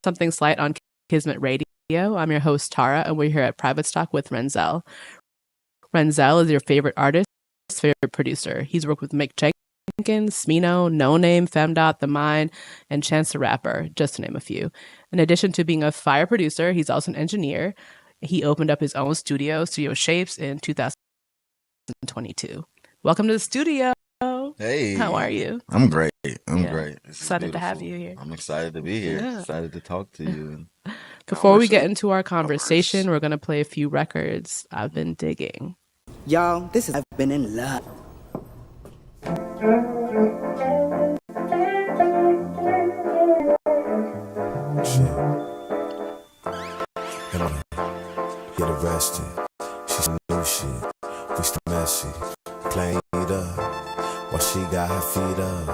Something Slight on Kismet Radio. I'm your host, Tara, and we're here at Private Stock with Renzell. Renzell is your favorite artist, favorite producer. He's worked with Mick Jenkins, Smino, No Name, Femdot, The Mind, and Chance the Rapper, just to name a few. In addition to being a fire producer, he's also an engineer. He opened up his own studio, Studio Shapes, in 2022. Welcome to the studio. Hey. How are you? I'm great. I'm great. Excited to have you here. I'm excited to be here. Yeah. Excited to talk to you. Before we get into our conversation, we're going to play a few records I've been digging. Y'all, this is I've Been in Love. Shit. Emma, get arrested. She's new shit. We still messy. Playing it up while she got her feet up.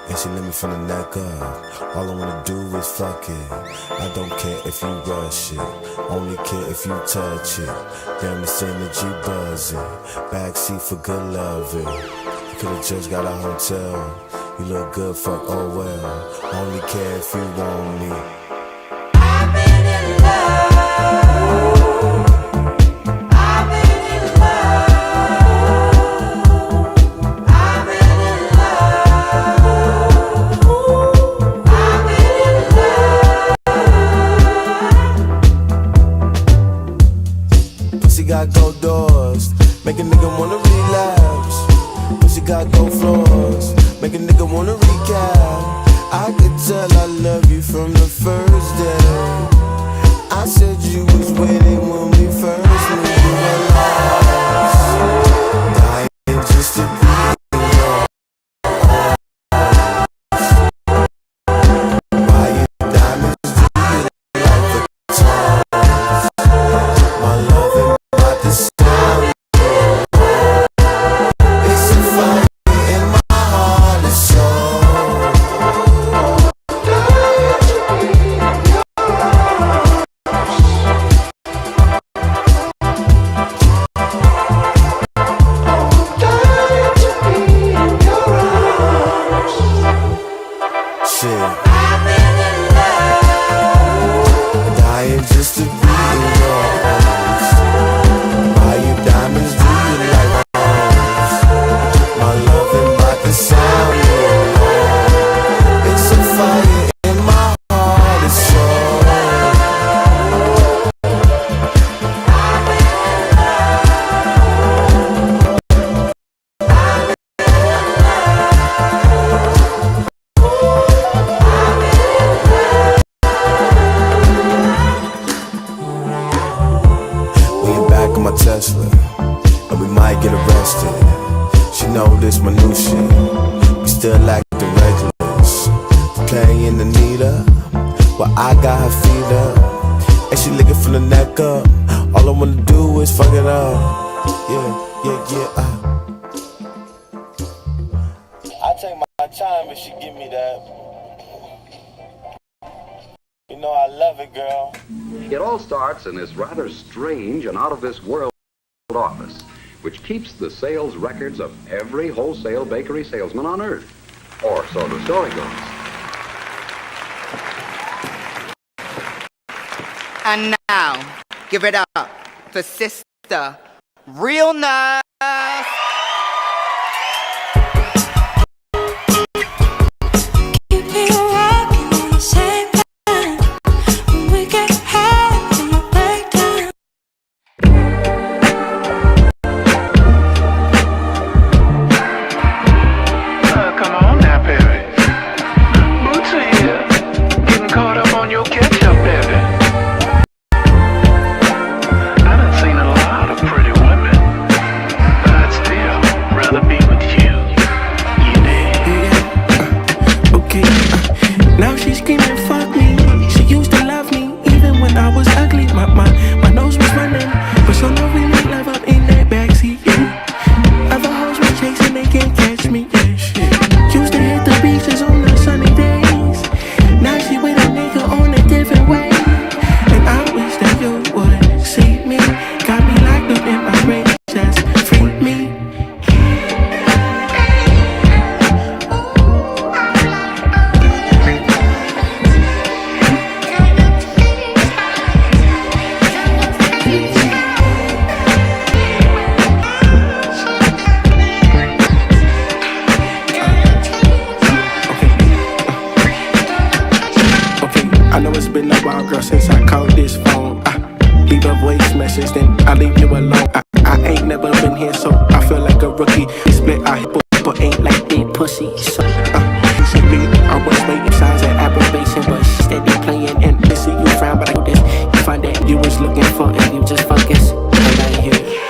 And she let me from the neck up. All I wanna do is fuck it. I don't care if you rush it. Only care if you touch it. Damn, this energy buzzing. Backseat for good loving. You could've just got a hotel. You look good, fuck, oh well. Only care if you want me. I've been in love. I've been in love. I've been in love. I've been in love. Pussy got gold doors, make a nigga wanna relapse. Pussy got gold floors, make a nigga wanna recap. I could tell I love you from the first day. I said you was waiting when we first met. You were lost, dying just to be in your arms. Why you diamonds do you like the tongues? My love ain't about to sound. It's a fire in my heart and soul. Shit, I've been in love. dying just to be in your arms. Why you diamonds do you like arms? My love ain't about to sound no more. It's a fire in my heart and soul. We ain't back on my Tesla, and we might get arrested. She know this my new shit. We still acting reckless. Playing Anita, but I got her feet up, and she licking from the neck up. All I wanna do is fuck it up. Yeah. I take my time if she give me that. You know I love it, girl. It all starts in this rather strange and out-of-this-world office, which keeps the sales records of every wholesale bakery salesman on Earth. Or so the story goes. And now, give it up for Sister Real Nurse. Keep me walking on the same line. When we get high in my breakdown. Come on now, baby. Boots are here. Getting caught up on your ketchup, baby. I done seen a lot of pretty women, but I'd still like a rookie. They split our hip but ain't like they pussy. So, usually I was waiting signs of approbation, but she steady playing and missing you frown. But I know this, you find that you was looking for and you just focus. And I hear you.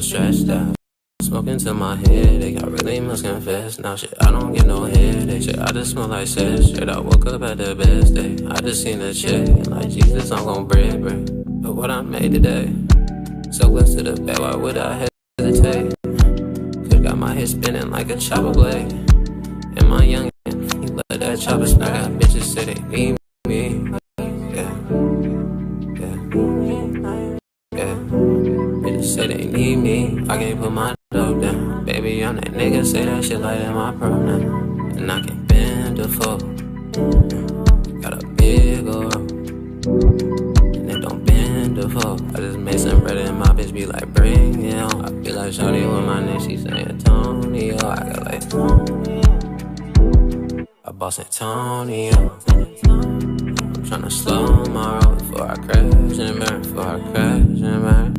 Stretched out, smoking to my head. I really must confess now. Shit, I don't get no headache. Shit, I just smell like sex. Straight, I woke up at the best day. I just seen a check, and like Jesus, I'm gon' break. But what I made today, so close to the bed, why would I hesitate? Could got my head spinning like a chopper blade. And my youngin', he let that chopper smack. Got bitches say they need me. Say they need me, I can't put my dope down. Baby, I'm that nigga, say that shit like that my pronoun. And I can bend the fuck. Got a big old and it don't bend the fuck. I just made some bread and my bitch be like, bring it on. I be like, shawty with my name, she say Antonio. I got like, I boss Antonio. I'm tryna slow my roll before I crash and burn, before I crash and burn.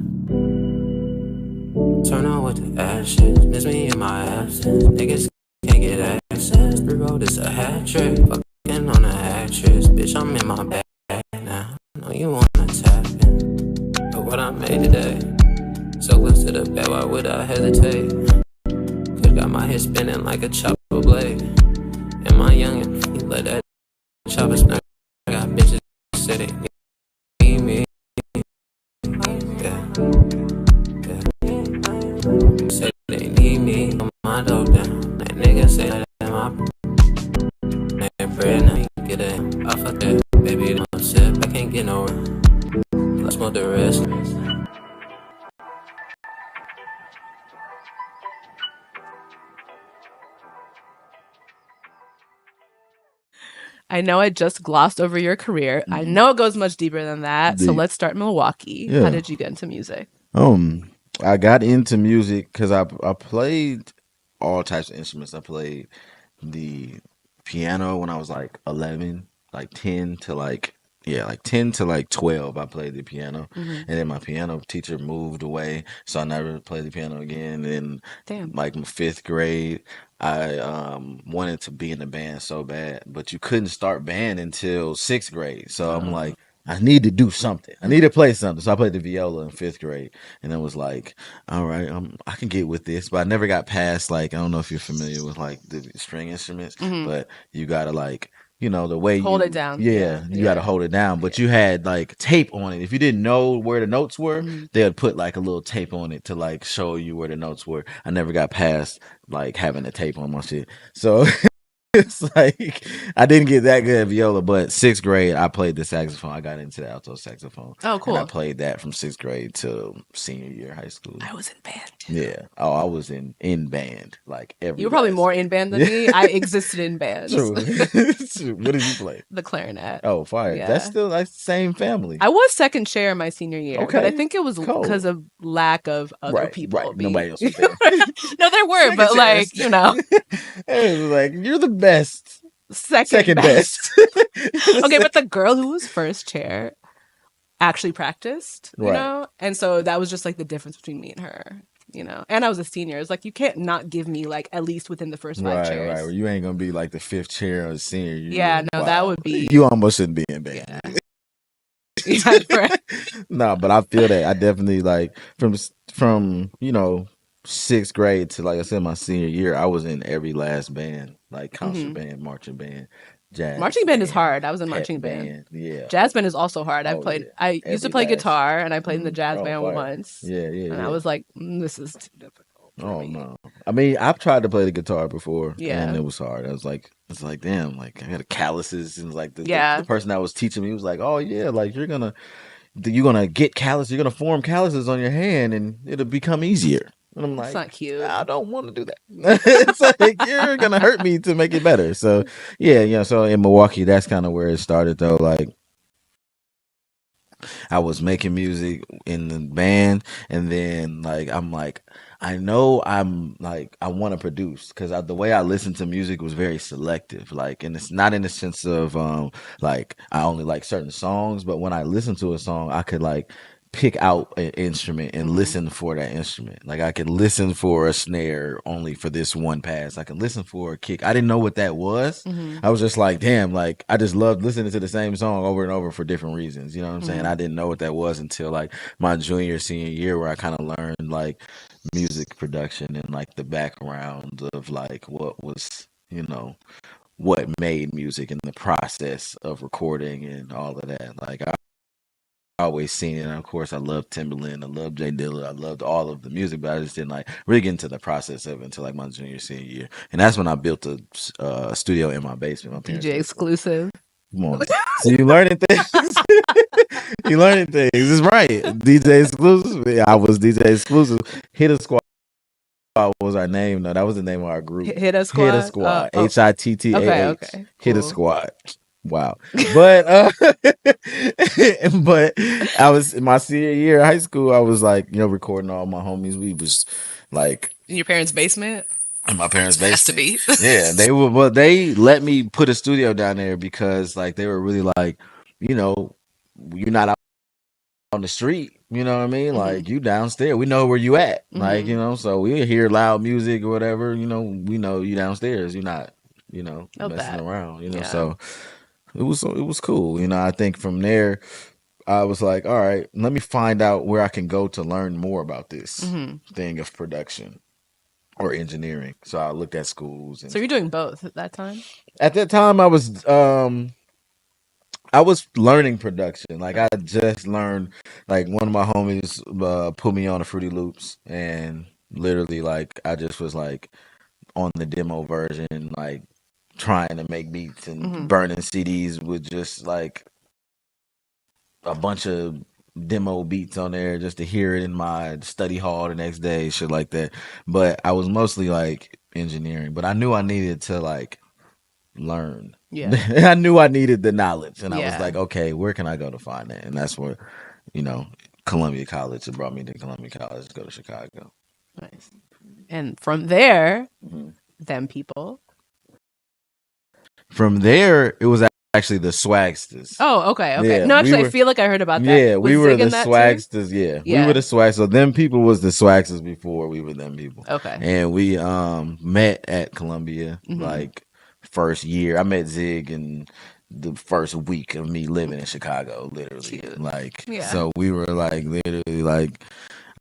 Turn on with the ashes, miss me in my absence. Niggas can't get access. Bro, this a hat trick. Fucking on the actress. Bitch, I'm in my bag now. I know you wanna tap in. But what I made today, so close to the bed, why would I hesitate? Could got my head spinning like a chopper blade. And my youngin', he let that chopper smack. I got bitches say they need me. Say they need me, put my dope down. That nigga say that my man bread now you get it. I fuck that, baby, don't sip. I can't get no let's smoke the rest. I know I just glossed over your career. I know it goes much deeper than that. So let's start Milwaukee. Yeah. How did you get into music? I got into music because I played all types of instruments. I played the piano when I was like 11, like 10 to like 10 to like 12. I played the piano, and then my piano teacher moved away, so I never played the piano again. And then, like my 5th grade, I wanted to be in the band so bad, but you couldn't start band until 6th grade. So I'm like, I need to do something. I need to play something. So I played the viola in 5th grade, and it was like, all right, I can get with this. But I never got past like I don't know if you're familiar with like the string instruments, but you gotta like the way Hold it down. yeah, you gotta hold it down. But you had like tape on it. If you didn't know where the notes were, they would put like a little tape on it to like show you where the notes were. I never got past like having the tape on my shit. So it's like I didn't get that good at viola, but 6th grade I played the saxophone. I got into the alto saxophone. Oh, cool. And I played that from 6th grade till senior year of high school. I was in band too. Yeah. Oh, I was in band like every. You were probably more in band than me. I existed in bands. True. True. What did you play? The clarinet. Oh, fire! Yeah. That's still like the same family. I was second chair my senior year, but I Okay. think it was Cool. because of lack of other Right, people. right. being- Nobody else was there. No, there were, but like It was like you're the best. second best. Okay, but the girl who was first chair actually practiced, you Right. know? And so that was just like the difference between me and her, you know? And I was a senior. It's like, you can't not give me like at least within the first 5 Right, chairs. right. Well, you ain't gonna be like the 5th chair or the senior. Yeah, no, that would be- You almost shouldn't be in band. Yeah, right. No, but I feel that I definitely like from 6th grade to like I said my senior year, I was in every last band, like concert band, marching band, jazz. Marching band is hard. I was in marching band. Yeah. Jazz band is also hard. Oh, yeah. I used to Every play last- guitar and I played in the jazz Oh, band fire. once. Yeah, yeah. And yeah. I was like, this is too difficult. for Oh me. no! I mean, I've tried to play the guitar before, Yeah. and it was hard. I was like, it's like, damn, like I had calluses, and like the Yeah. person that was teaching me was like, oh yeah, like you're gonna get callus, you're gonna form calluses on your hand, and it'll become easier. And I'm It's like, not cute. I don't want to do that. It's like you're gonna hurt me to make it better. So yeah. So in Milwaukee, that's kind of where it started, though. Like I was making music in the band, and then like I'm like, I know I'm like I want to produce because the way I listened to music was very selective. Like, and it's not in the sense of like I only like certain songs, but when I listen to a song, I could like pick out an instrument and listen for that instrument. Like I could listen for a snare only for this one pass. I could listen for a kick. I didn't know what that was. I was just like, damn, like I just loved listening to the same song over and over for different reasons. You know what I'm saying? I didn't know what that was until like my junior, senior year where I kind of learned like music production and like the background of like what was, what made music and the process of recording and all of that. Like I always seen it. And of course, I loved Timberland. I loved Jay Dilla. I loved all of the music, but I just didn't like really get into the process of it until like my junior, senior year. And that's when I built a studio in my basement. My parents DJ exclusive. Come on. So you learning things. You learning things. It's right. DJ exclusive. Yeah, I was DJ exclusive. Hit a Squad was our name. No, that was the name of our group. Hit a Squad? Hit a Squad. Oh. HITTAH. Okay. Hit a Cool. Squad. Wow. But but I was in my senior year of high school, I was like, recording all my homies. We was like In your parents' basement? in my parents' Has to basement. be. Yeah, they let me put a studio down there because like they were really like, you're not out on the street, you know what I mean? Like you downstairs, we know where you at. Like, so we hear loud music or whatever, we know you downstairs. You're not, messing that. around, Yeah. So it was cool. I think from there I was like, all right, let me find out where I can go to learn more about this thing of production or engineering. So I looked at schools. And So you're doing both at that time? at that time, I was learning production. Like I just learned. Like one of my homies put me on a Fruity Loops, and literally, like I just was like on the demo version, like trying to make beats and burning CDs with just like a bunch of demo beats on there just to hear it in my study hall the next day, shit like that. But I was mostly like engineering, but I knew I needed to like learn. Yeah. I knew I needed the knowledge, and I was Yeah. like, okay, where can I go to find that? And that's where, Columbia College. It brought me to Columbia College to go to Chicago. Nice. And from there, them people. From there, it was actually the Swagsters. Oh, okay. Yeah, No, actually, we I were- feel like I heard about that. Yeah, we Was were Zig the in that too? Swagsters. Yeah, Yeah. we were the Swags. So them people was the Swagsters before we were them people. Okay. And we met at Columbia like first year. I met Zig and the first week of me living in Chicago, literally. Cute. Like, Yeah. so we were like, literally, like,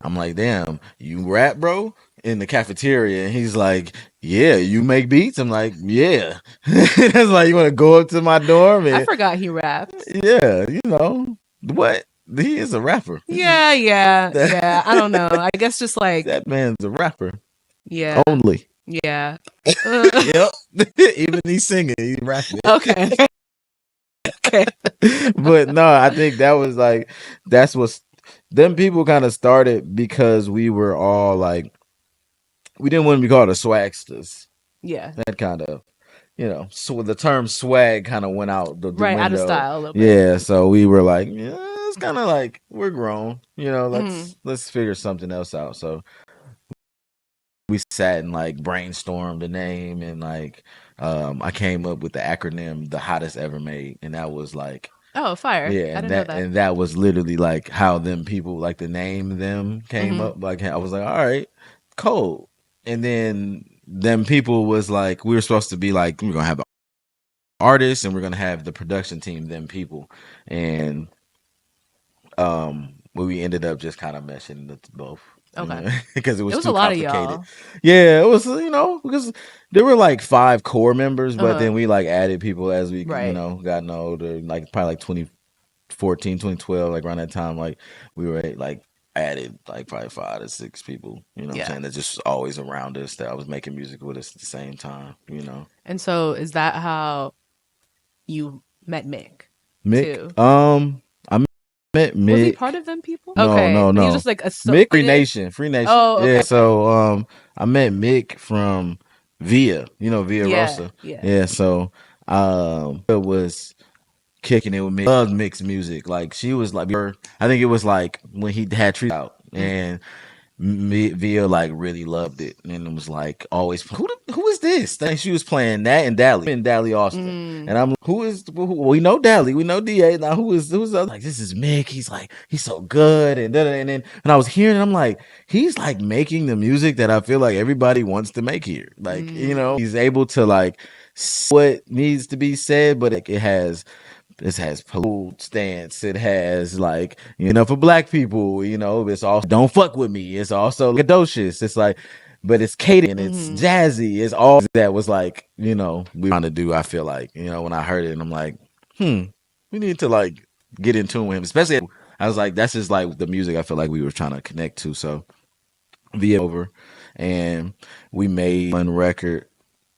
I'm like, damn, you rap, bro, in the cafeteria? And he's like, yeah, you make beats? I'm like, yeah. That's like, you want to go up to my dorm? And, I forgot he raps. yeah, you know, what? He is a rapper. Yeah. I don't know. I guess just like, That man's a rapper. yeah. Only. Yeah. Yep. Even he's singing, he's rapping. Okay. Okay. But no, I think that was like, that's what's, them people kind of started because we were all like, we didn't want to be called the swagsters. Yeah. That kind of, you know, so the term swag kind of went out the Right, window. out of style a little bit. Yeah, so we were like, yeah, it's kind of like, we're grown, you know, let's figure something else out. So we sat and like brainstormed the name, and like I came up with the acronym The Hottest Ever Made, and that was like, Oh, fire. yeah, I didn't know that. and that was literally like how them people, like the name them came up. Like I was like, all right, cool. And then them people was like, we were supposed to be like, we're gonna have artists and we're gonna have the production team, them people. And we ended up just kind of meshing the both. Okay. Because it was It was too a lot complicated. of y'all. Yeah, it was, you know, because there were like 5 core members, but then we like added people as we, you know, gotten older, like probably like 2014, 2012, like around that time, like we were like added like probably 5 to 6 people, you know what I'm saying, that just always around us, that I was making music with us at the same time, you know. And so is that how you met Mick? Mick, Too? I met Mick. Was he part of them people? No, okay. no. He was just like a Mick, Free Nation. Oh, okay. Yeah, so I met Mick from Via, you know, Via Rosa. Yeah. So it was kicking it with Mick. Loved Mick's music. Like she was like, I think it was like when he had Trees out, and Via like really loved it, and it was like always, who is this? Then she was playing that and Dally Austin, and I'm like, we know Dally, we know Da. Now who's like, this is Mick. He's like, he's so good, and then I was hearing it, I'm like, he's like making the music that I feel like everybody wants to make here. Like you know, he's able to like what needs to be said, but it has political stance. It has like, you know, for black people, you know, it's also don't fuck with me. It's also gadocious. It's like, but it's catered and it's jazzy. It's all that was like, you know, we trying to do. I feel like, you know, when I heard it, and I'm like, we need to like get in tune with him. Especially, I was like, that's just like the music I feel like we were trying to connect to. So via over, and we made one record,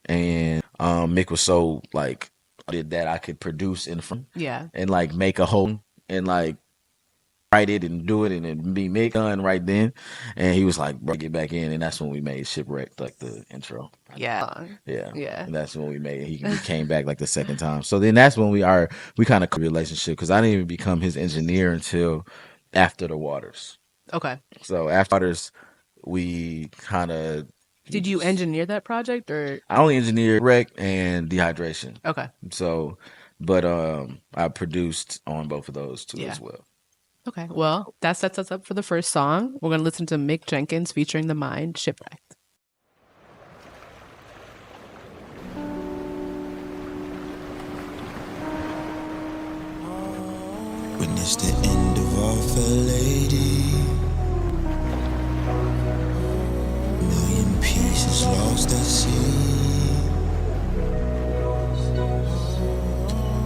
and Mick was so like, did that I could produce in front, and like make a whole and like write it and do it and then be Mick done right then. And he was like, bro, get back in, and that's when we made Shipwrecked, like the intro. Yeah. And that's when we made it. He came back like the second time. So then that's when we kind of relationship, because I didn't even become his engineer until after the Waters. Okay. So after Waters, we kind of. Did you engineer that project, or? I only engineered Wreck and Dehydration. Okay. So, but I produced on both of those too as well. Okay. Well, that sets us up for the first song. We're going to listen to Mick Jenkins featuring The Mind, Shipwrecked. Witness the end of our fair lady. Million pieces lost at sea.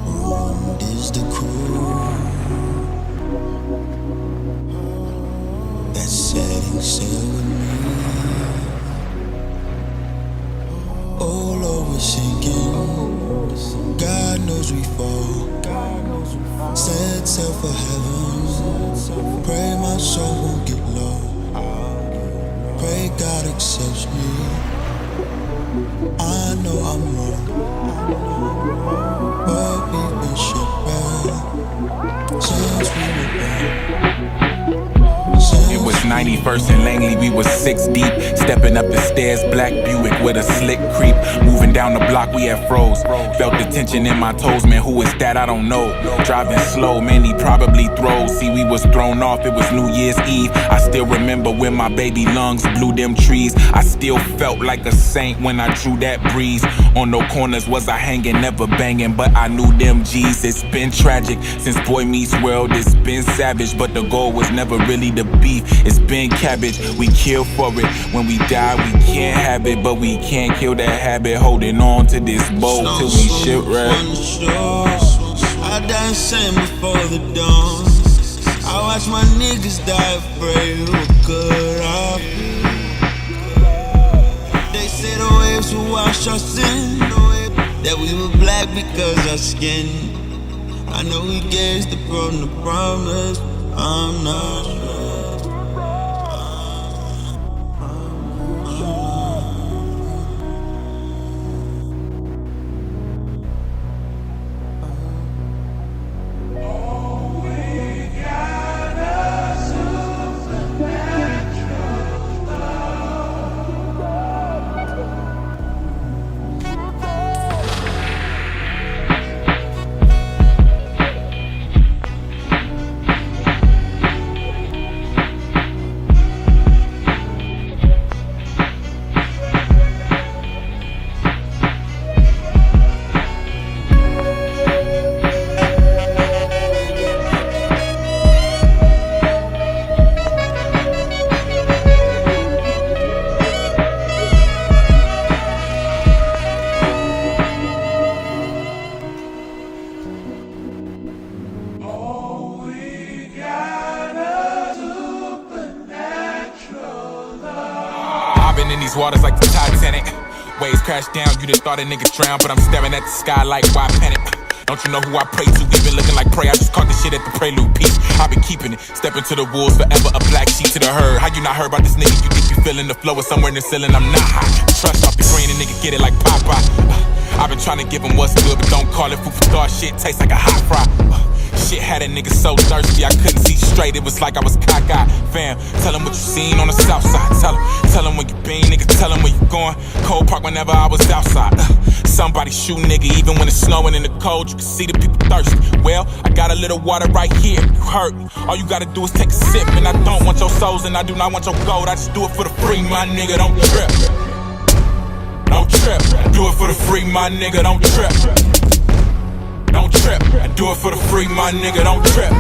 Ruined is the crew that's setting sail with me. All over sinking. God knows we fall. Set sail for heaven. Pray my soul won't get low. Pray God accepts me. I know I'm wrong, but we've been shipwrecked since we were born. It was 95 dispersed in Langley, we was 6 deep. Stepping up the stairs, black Buick with a slick creep. Moving down the block, we had froze. Felt the tension in my toes, man, who is that? I don't know. Driving slow, man, he probably throws. See, we was thrown off, it was New Year's Eve. I still remember when my baby lungs blew them trees. I still felt like a saint when I drew that breeze. On no corners was I hanging, never banging, but I knew them G's. It's been tragic since Boy Meets World, it's been savage, but the goal was never really the beef. It's been cabbage, we kill for it. When we die, we can't have it, but we can't kill that habit. Holding on to this boat till we shipwreck. I die insane before the dawn. I watch my niggas die afraid. Who could I be? They say the waves will wash our sin, that we were black because our skin. I know we gazed upon the promise. I'm not sure. Been in these waters like the Titanic. Waves crash down, you just thought a nigga drowned, but I'm staring at the sky like why panic? Don't you know who I pray to? Even looking like prey, I just caught this shit at the Prelude Peace. I been keeping it, stepping to the wolves, forever a black sheep to the herd. How you not heard about this nigga? You think you feeling the flow or somewhere in the ceiling? I'm not high. Trust off your brain and nigga get it like Popeye. I've been trying to give him what's good, but don't call it food for thought. Shit tastes like a hot fry. Shit had a nigga so thirsty I couldn't see straight. It was like I was cockeyed. Fam, tell him what you seen on the south side. Tell him where you been, nigga. Tell him where you going. Cold Park whenever I was outside. Somebody shoot nigga even when it's snowing in the cold. You can see the people thirsty. Well, I got a little water right here. You hurt me. All you gotta do is take a sip. And I don't want your souls and I do not want your gold. I just do it for the free, my nigga. Don't trip. Don't trip. I do it for the free, my nigga. Don't trip. Don't trip. I do it for the free, my nigga. Don't trip.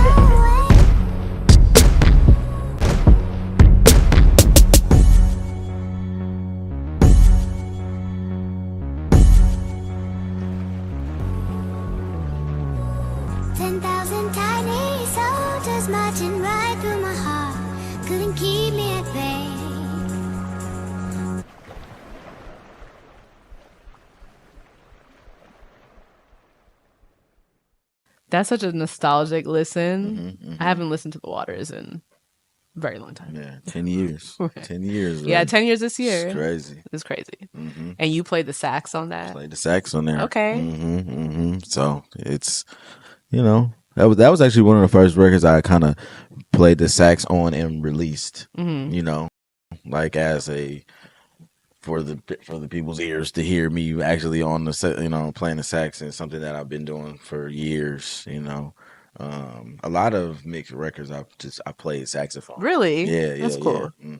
10,000 tiny soldiers marching right through my heart couldn't keep me at bay. That's such a nostalgic listen. I haven't listened to The Waters in a very long time. Yeah, 10 years. 10 years. Yeah, right? 10 years this year. It's crazy. It's crazy. And you played the sax on that? Played the sax on there. Okay. So it's, you know, that was actually one of the first records I kind of played the sax on and released. You know, like as a for the people's ears to hear me actually on the set, you know, playing the sax, and something that I've been doing for years. You know, a lot of mixed records I played saxophone. Really? Yeah, that's cool. Yeah.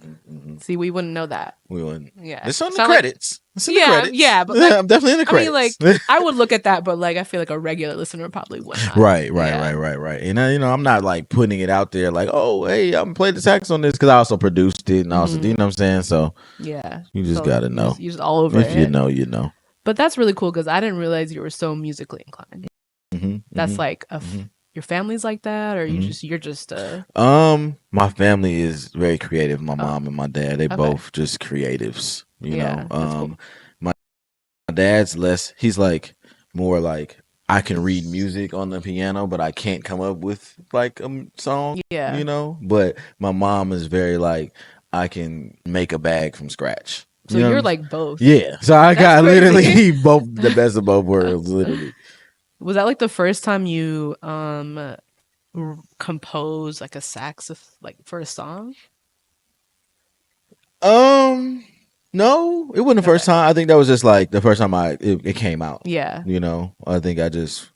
See, we wouldn't know that. We wouldn't. Yeah, it's on the credits. It's in the credits. Yeah, but like, I'm definitely in the credits. I mean, like, I would look at that, but like, I feel like a regular listener probably wouldn't. Right. And you know, I'm not like putting it out there like, oh, hey, I'm playing the sax on this, because I also produced it and also, you know what I'm saying? So yeah, you just gotta know. You're just all over if it. you know, you know. But that's really cool because I didn't realize you were so musically inclined. That's like your family's like that, or you're just my family is very creative. My mom and my dad, they both just creatives. You know, cool. my dad's less. He's like more like, I can read music on the piano, but I can't come up with like a song. Yeah, you know. But my mom is very like, I can make a bag from scratch. So you're like both. Yeah. So I got literally both, the best of both worlds. Literally. Was that like the first time you composed like a sax like for a song? No, it wasn't the first time. I think that was just like the first time it came out. Yeah. You know, I think it just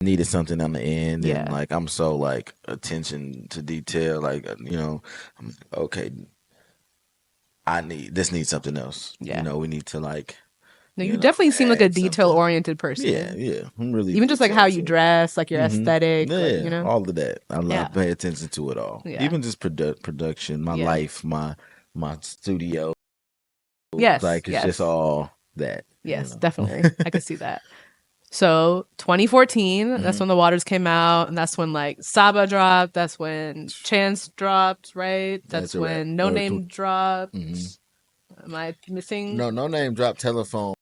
needed something on the end, Yeah. and like I'm so like attention to detail, like you know, I'm like, okay, this needs something else. Yeah. You know, we need to like. No, you definitely seem like a add something. detail-oriented person. Yeah. I'm really even just like how you dress, like your Mhm. aesthetic, Yeah, like, you know. all of that. I Yeah. pay attention to it all. Yeah. Even just production, my Yeah. life, my studio. Yes, Like it's just all that. Yes, you know? definitely. I could see that. So 2014, that's Mhm. when The Waters came out, and that's when like Saba dropped. That's when Chance dropped, right? That's That's a wrap. when No Or Name dropped. Mhm. Am I missing? No name dropped telephone.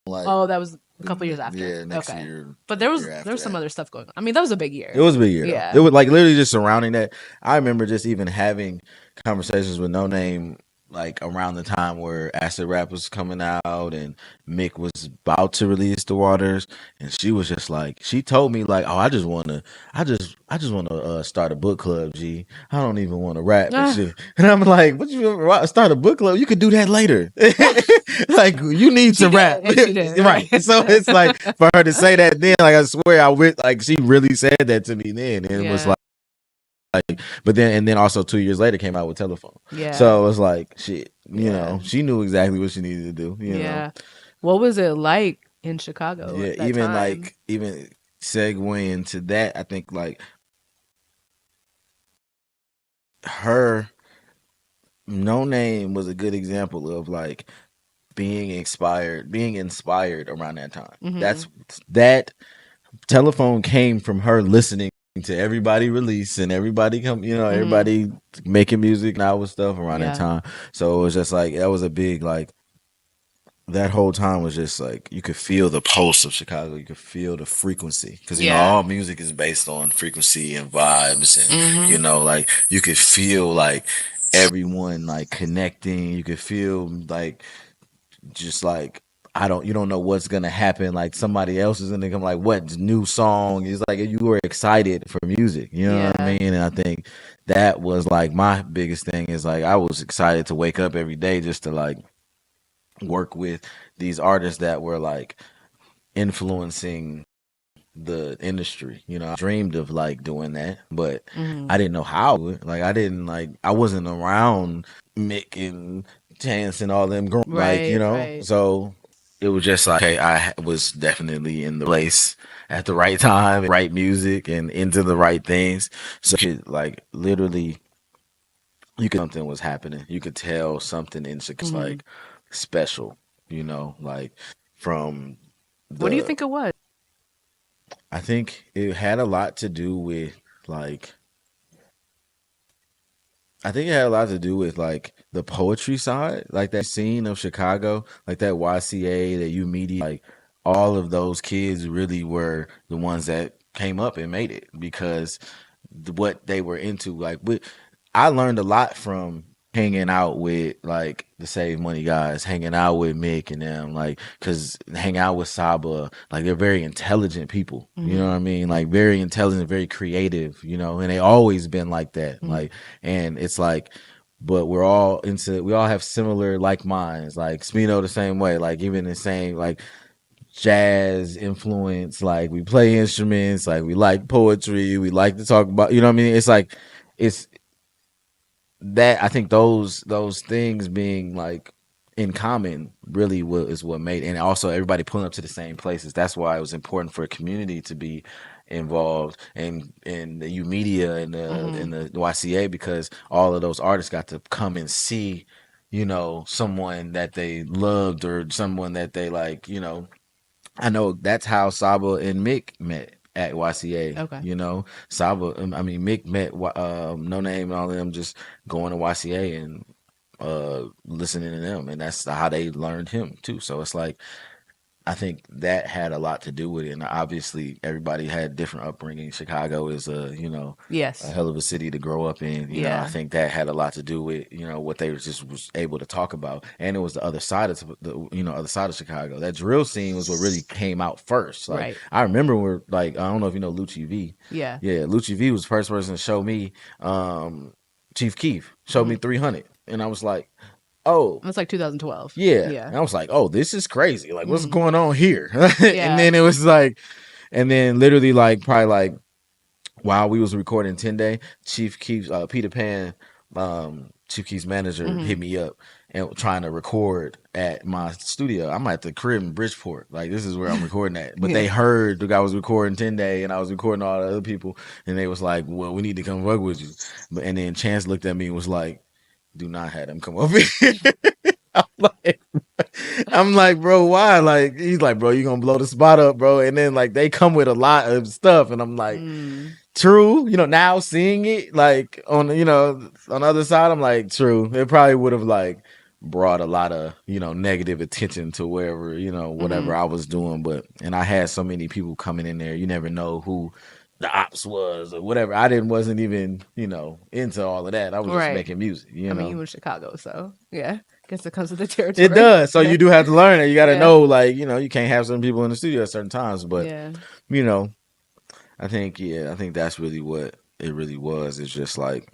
Like Oh, that was a couple years after. Yeah, next okay. year. But there was year after some that. other stuff going on. I mean, that was a big year. It was a big year. Yeah. It was like literally just surrounding that. I remember just even having conversations with No Name like around the time where Acid Rap was coming out and Mick was about to release The Waters, and she was just like, she told me like, oh, I just want to start a book club. G, I don't even want to rap and shit. And I'm like, what you start a book club? You could do that later. Like you need to rap, right? So it's like for her to say that then, like I swear, like she really said that to me then, and it was like, but then also 2 years later came out with Telephone. Yeah. So it was like shit. You know, she knew exactly what she needed to do. You know? What was it like in Chicago? Yeah, at that even time? like segueing to that, I think like her No Name was a good example of like being inspired around that time. Mhm. That Telephone came from her listening to everybody release and everybody come, everybody making music now with stuff around that time. So it was just like that was a big like that whole time was just like you could feel the pulse of Chicago. You could feel the frequency because you know all music is based on frequency and vibes, and you know like you could feel like everyone like connecting. You could feel like just like you don't know what's gonna happen. Like somebody else is gonna come. Like what new song is like you were excited for music. You know what I mean? And I think that was like my biggest thing is like I was excited to wake up every day just to like work with these artists that were like influencing the industry. You know, I dreamed of like doing that, but I didn't know how. Like I wasn't around Mick and Chance and all them like, you know. So it was just like, okay, I was definitely in the place at the right time, right music and into the right things. So like literally something was happening. You could tell something in Chicago like special, you know, like from what do you think it was? I think it had a lot to do with like the poetry side, like that scene of Chicago, like that YCA, that U Media, like all of those kids really were the ones that came up and made it because what they were into. Like I learned a lot from hanging out with like the Save Money guys, hanging out with Mick and them, like because hang out with Saba, like they're very intelligent people. You know what I mean? Like very intelligent, very creative. You know, and they always been like that. Like, and it's like, but we all have similar like minds. Like Smino the same way. Like even the same like jazz influence. Like we play instruments. Like we like poetry. We like to talk about. You know what I mean? It's like it's. That I think those things being like in common really is what made, and also everybody pulling up to the same places. That's why it was important for a community to be involved in the U Media and the YCA, because all of those artists got to come and see, you know, someone that they loved or someone that they like, you know. I know that's how Saba and Mick met at YCA. Okay. You know, Mick met No Name and all of them just going to YCA and listening to them, and that's how they learned him too. So it's like I think that had a lot to do with it, and obviously everybody had different upbringing. Chicago is a hell of a city to grow up in. You know, I think that had a lot to do with what they was able to talk about, and it was the other side of other side of Chicago. That drill scene was what really came out first. Like I remember I don't know if you know Lucci V. Yeah, Lucci V was the first person to show me Chief Keef showed me 300. and I was like, oh, It's like 2012. yeah. And I was like, oh, this is crazy. Like, what's Mm. going on here? Yeah. And then it was like, and then literally like probably like while we was recording 10 Day, Chief Keef's Peter Pan, Chief Keef's manager hit me up and trying to record at my studio. I'm at the crib in Bridgeport. Like, this is where I'm recording at. But they heard the guy was recording 10 Day and I was recording all the other people, and they was like, well, we need to come work with you. And then Chance looked at me and was like, do not have them come over here. I'm like, bro, why? Like, he's like, bro, you gonna blow the spot up, bro. And then like they come with a lot of stuff, and I'm like, true. Now seeing it like on on the other side, I'm like, true. It probably would have like brought a lot of negative attention to wherever whatever I was doing. And I had so many people coming in there. You never know who the ops was or whatever. I wasn't even into all of that. I was just making music. I mean, you in Chicago, so yeah. Guess it comes with the territory. It does. So you do have to learn it. You got to know, like, you can't have some people in the studio at certain times. But, I think that's really what it really was. It's just like,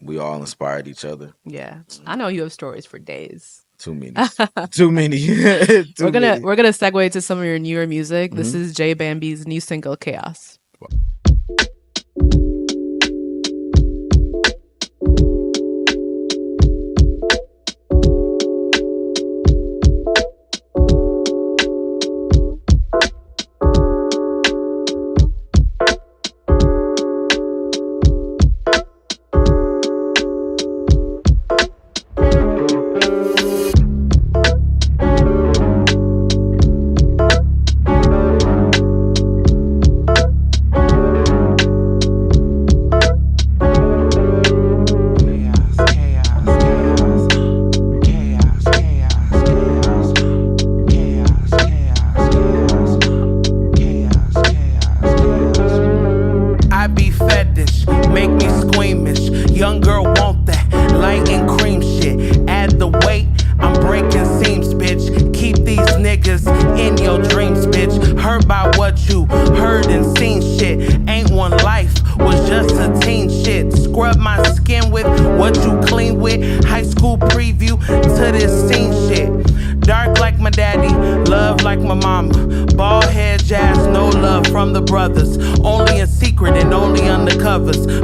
we all inspired each other. Yeah. I know you have stories for days. Too many. Too many. We're gonna segue to some of your newer music. This is J Bambi's new single, Chaos.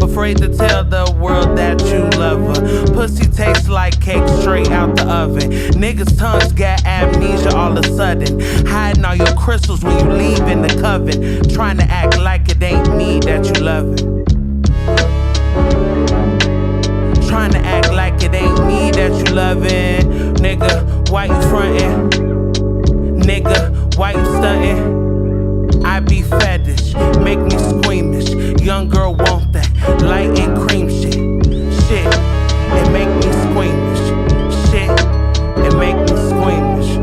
Afraid to tell the world that you love her. Pussy tastes like cake straight out the oven. Niggas' tongues got amnesia all of a sudden. Hiding all your crystals when you leave in the coven. Trying to act like it ain't me that you loving. Trying to act like it ain't me that you loving. Nigga, why you frontin'? Nigga, why you stuntin'? I be fetish, make me squeamish. Young girl want that light and cream shit. Shit, it make me squeamish. Shit, it make me squeamish.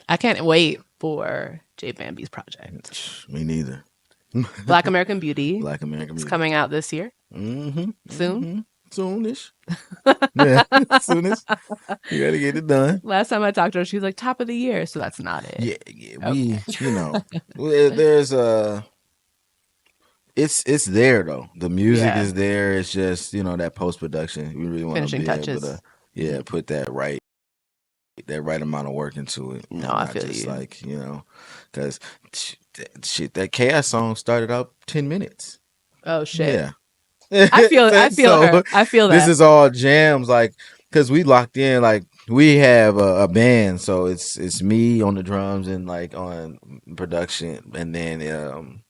I can't wait for J Bambi's project. Me neither. Black American Beauty. Black American It's Beauty. coming out this year. Mm-hmm. Soon. Soonish. Yeah, soonish. You gotta get it done. Last time I talked to her, she was like top of the year, so that's not it. Yeah. We, there's it's there though. The music is there. It's just that post production. We really want to Finishing be touches. able to put that right amount of work into it. No, I feel just you. like because shit, that Chaos song started out 10 minutes. Oh shit. Yeah. I feel her. I feel that. This is all jams, like, because we locked in, like, we have a band, so it's me on the drums and like on production, and then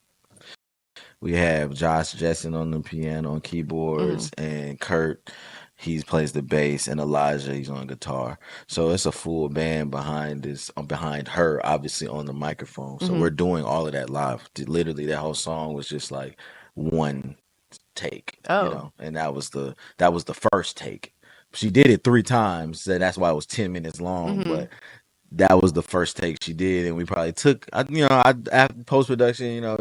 we have Josh Jessen on the piano and keyboards, and Kurt, he plays the bass, and Elijah, he's on guitar. So it's a full band behind her, obviously on the microphone. So we're doing all of that live. Literally, that whole song was just like one take, and that was the first take. She did it 3 times, so that's why it was 10 minutes long. But that was the first take she did, and we probably took, after post production, I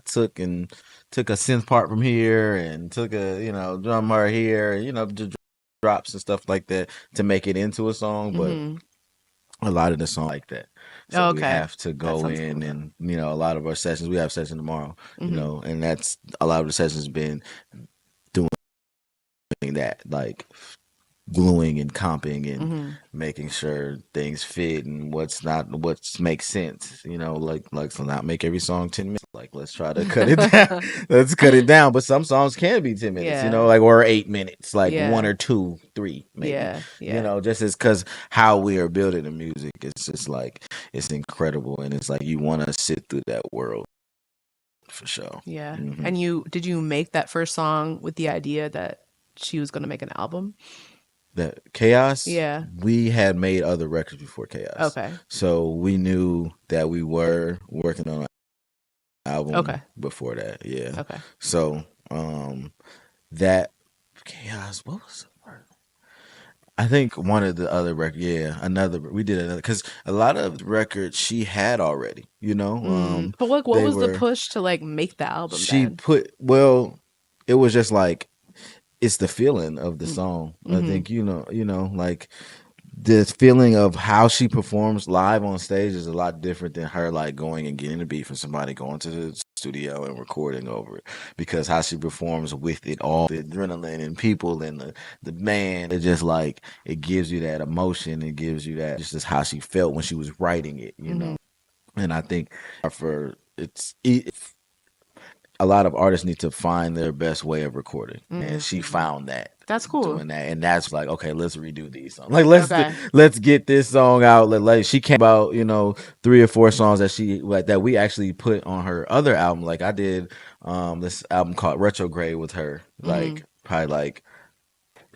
took a synth part from here and took a drum part here, just drops and stuff like that to make it into a song. But a lot of the song like that. So we have to go in cool. And a lot of our sessions, we have session tomorrow, and that's a lot of the sessions been doing that, like gluing and comping and making sure things fit and what makes sense, like so not make every song 10 minutes. Like, let's try to cut it down. Let's cut it down. But some songs can be 10 minutes, like, or 8 minutes, like 1 or 2, 3, maybe. Just as because how we are building the music, it's just like, it's incredible. And it's like, you want to sit through that world for sure. Yeah. And did you make that first song with the idea that she was going to make an album? That Chaos, we had made other records before Chaos. Okay. So we knew that we were working on an album before that. Yeah. Okay. So that Chaos, what was the word? I think one of the other records, we did another, because a lot of records she had already, But what was the push to like make the album? It was just like, it's the feeling of the song. I think, like the feeling of how she performs live on stage is a lot different than her like going and getting a beat from somebody, going to the studio and recording over it, because how she performs with it all, the adrenaline and people and the band, it just like, it gives you that emotion. It gives you that, just how she felt when she was writing it, know? And I think a lot of artists need to find their best way of recording, and she found that. That's cool. Doing that, and that's like, okay, let's redo these songs. Like, let's get this song out. Like, she came about 3 or 4 songs that we actually put on her other album. Like, I did this album called Retrograde with her, like probably like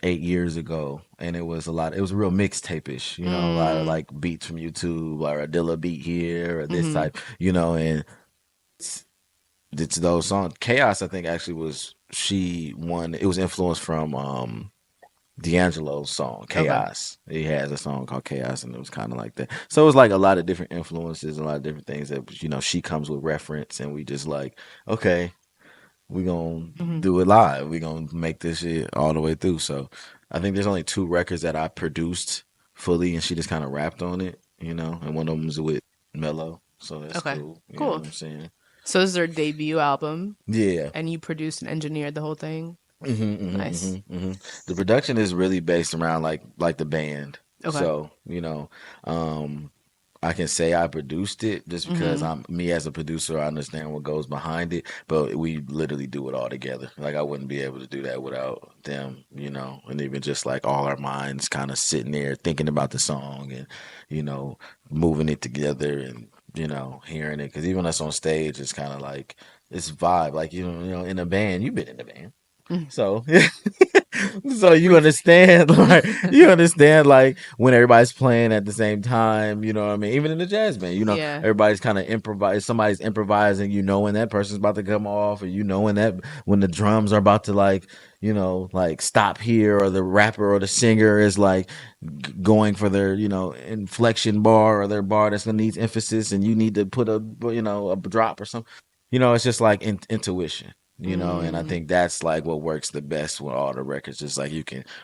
8 years ago, and it was a real mixtape-ish, a lot of like beats from YouTube, or a Dilla beat here, or this type, and it's those songs. Chaos, I think, actually was it was influenced from D'Angelo's song Chaos. He has a song called Chaos, and it was kind of like that. So it was like a lot of different influences, a lot of different things that she comes with reference, and we just like, okay, we gonna do it live. We gonna make this shit all the way through. So I think there's only 2 records that I produced fully, and she just kind of rapped on it, and one of them is with Mello. So that's cool. You know what I'm saying? So this is their debut album. Yeah. And you produced and engineered the whole thing. Nice. The production is really based around like the band. Okay. So, I can say I produced it just because I'm me as a producer. I understand what goes behind it, but we literally do it all together. Like, I wouldn't be able to do that without them, and even just like all our minds kind of sitting there thinking about the song and, moving it together and, hearing it. Because even us on stage, it's kind of like this vibe. Like, in a band, you've been in a band. So, so you understand, like when everybody's playing at the same time, you know what I mean? Even in the jazz band, everybody's kind of improvise. Somebody's improvising, when that person's about to come off, or when when the drums are about to like stop here, or the rapper or the singer is like going for their, inflection bar, or their bar that's gonna need emphasis, and you need to put a drop or something. it's just like intuition. And I think that's like what works the best with all the records. Just like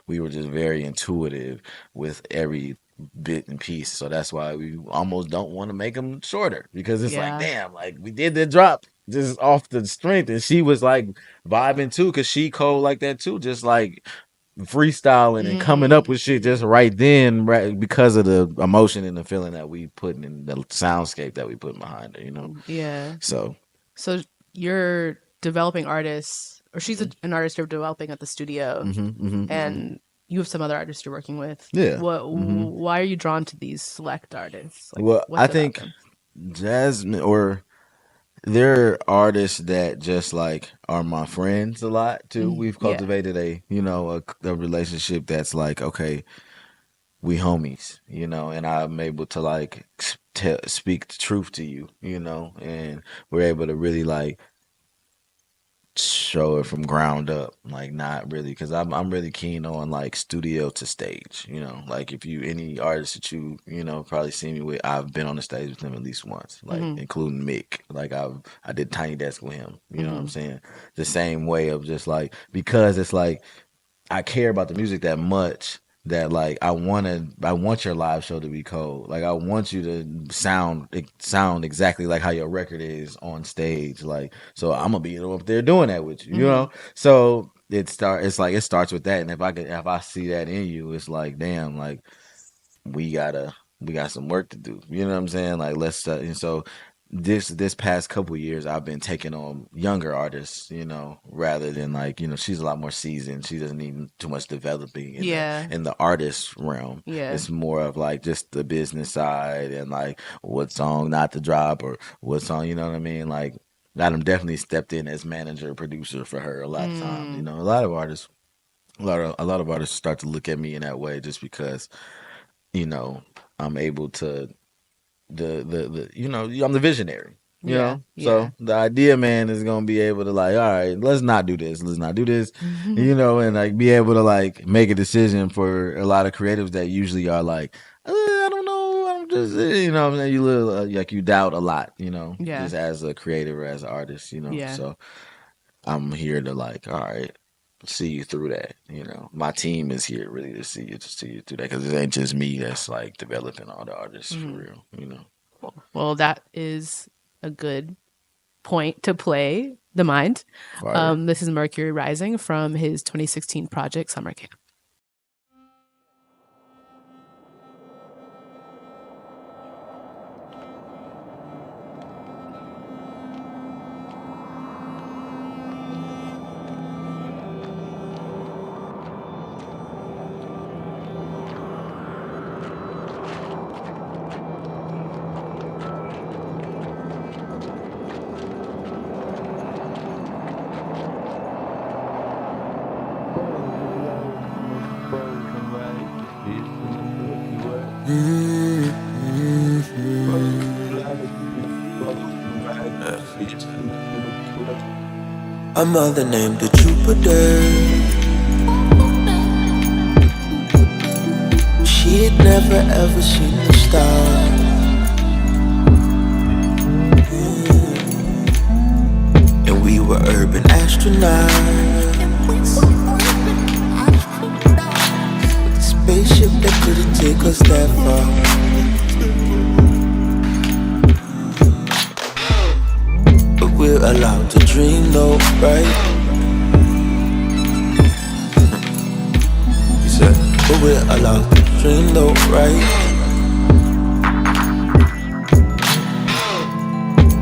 we were just very intuitive with every bit and piece. So that's why we almost don't want to make them shorter, because it's like, damn, like we did the drop just off the strength, and she was like vibing too, because she cold like that too, just like freestyling and coming up with shit just right then, right, because of the emotion and the feeling that we put in the soundscape that we put behind her. Yeah. So you're developing artists, or she's an artist you're developing at the studio, and you have some other artists you're working with. Yeah. Why are you drawn to these select artists? Like, well, I what's think about them? Jasmine, or there are artists that just like are my friends a lot too. We've cultivated a relationship that's like, okay, we homies, and I'm able to like speak the truth to you, and we're able to really like show it from ground up, like not really, because I'm really keen on like studio to stage, like if any artist that you probably see me with, I've been on the stage with them at least once, like including Mick. Like I did Tiny Desk with him, you know what I'm saying? The same way of just like, because it's like I care about the music that much that like I want your live show to be cold. Like I want you to sound exactly like how your record is on stage. Like, so I'm gonna be up there doing that with you, you know? So it starts with that. And if I see that in you, it's like, damn, like we got some work to do. You know what I'm saying? Like let's and so this past couple years I've been taking on younger artists, rather than like, she's a lot more seasoned. She doesn't need too much developing in the artist realm. It's more of like just the business side and like what song not to drop or what song, you know what I mean? Like I'm definitely stepped in as manager, producer for her a lot of times. A lot of artists start to look at me in that way, just because, I'm able to I'm the visionary, so the idea man is gonna be able to like, all right, let's not do this, and like be able to like make a decision. For a lot of creatives that usually are like, I don't know, I'm just you little like you doubt a lot, just as a creative or as an artist, so I'm here to like, all right, see you through that. My team is here really to see you through that, because it ain't just me that's like developing all the artists for real. Well, that is a good point to play the mind. This is Mercury Rising from his 2016 project Summer Camp. A mother named the Jupiter. She had never ever seen the star. And we were urban astronauts. With a spaceship that couldn't take us that far. We're allowed to dream though, right? He said, but we're allowed to dream though, right?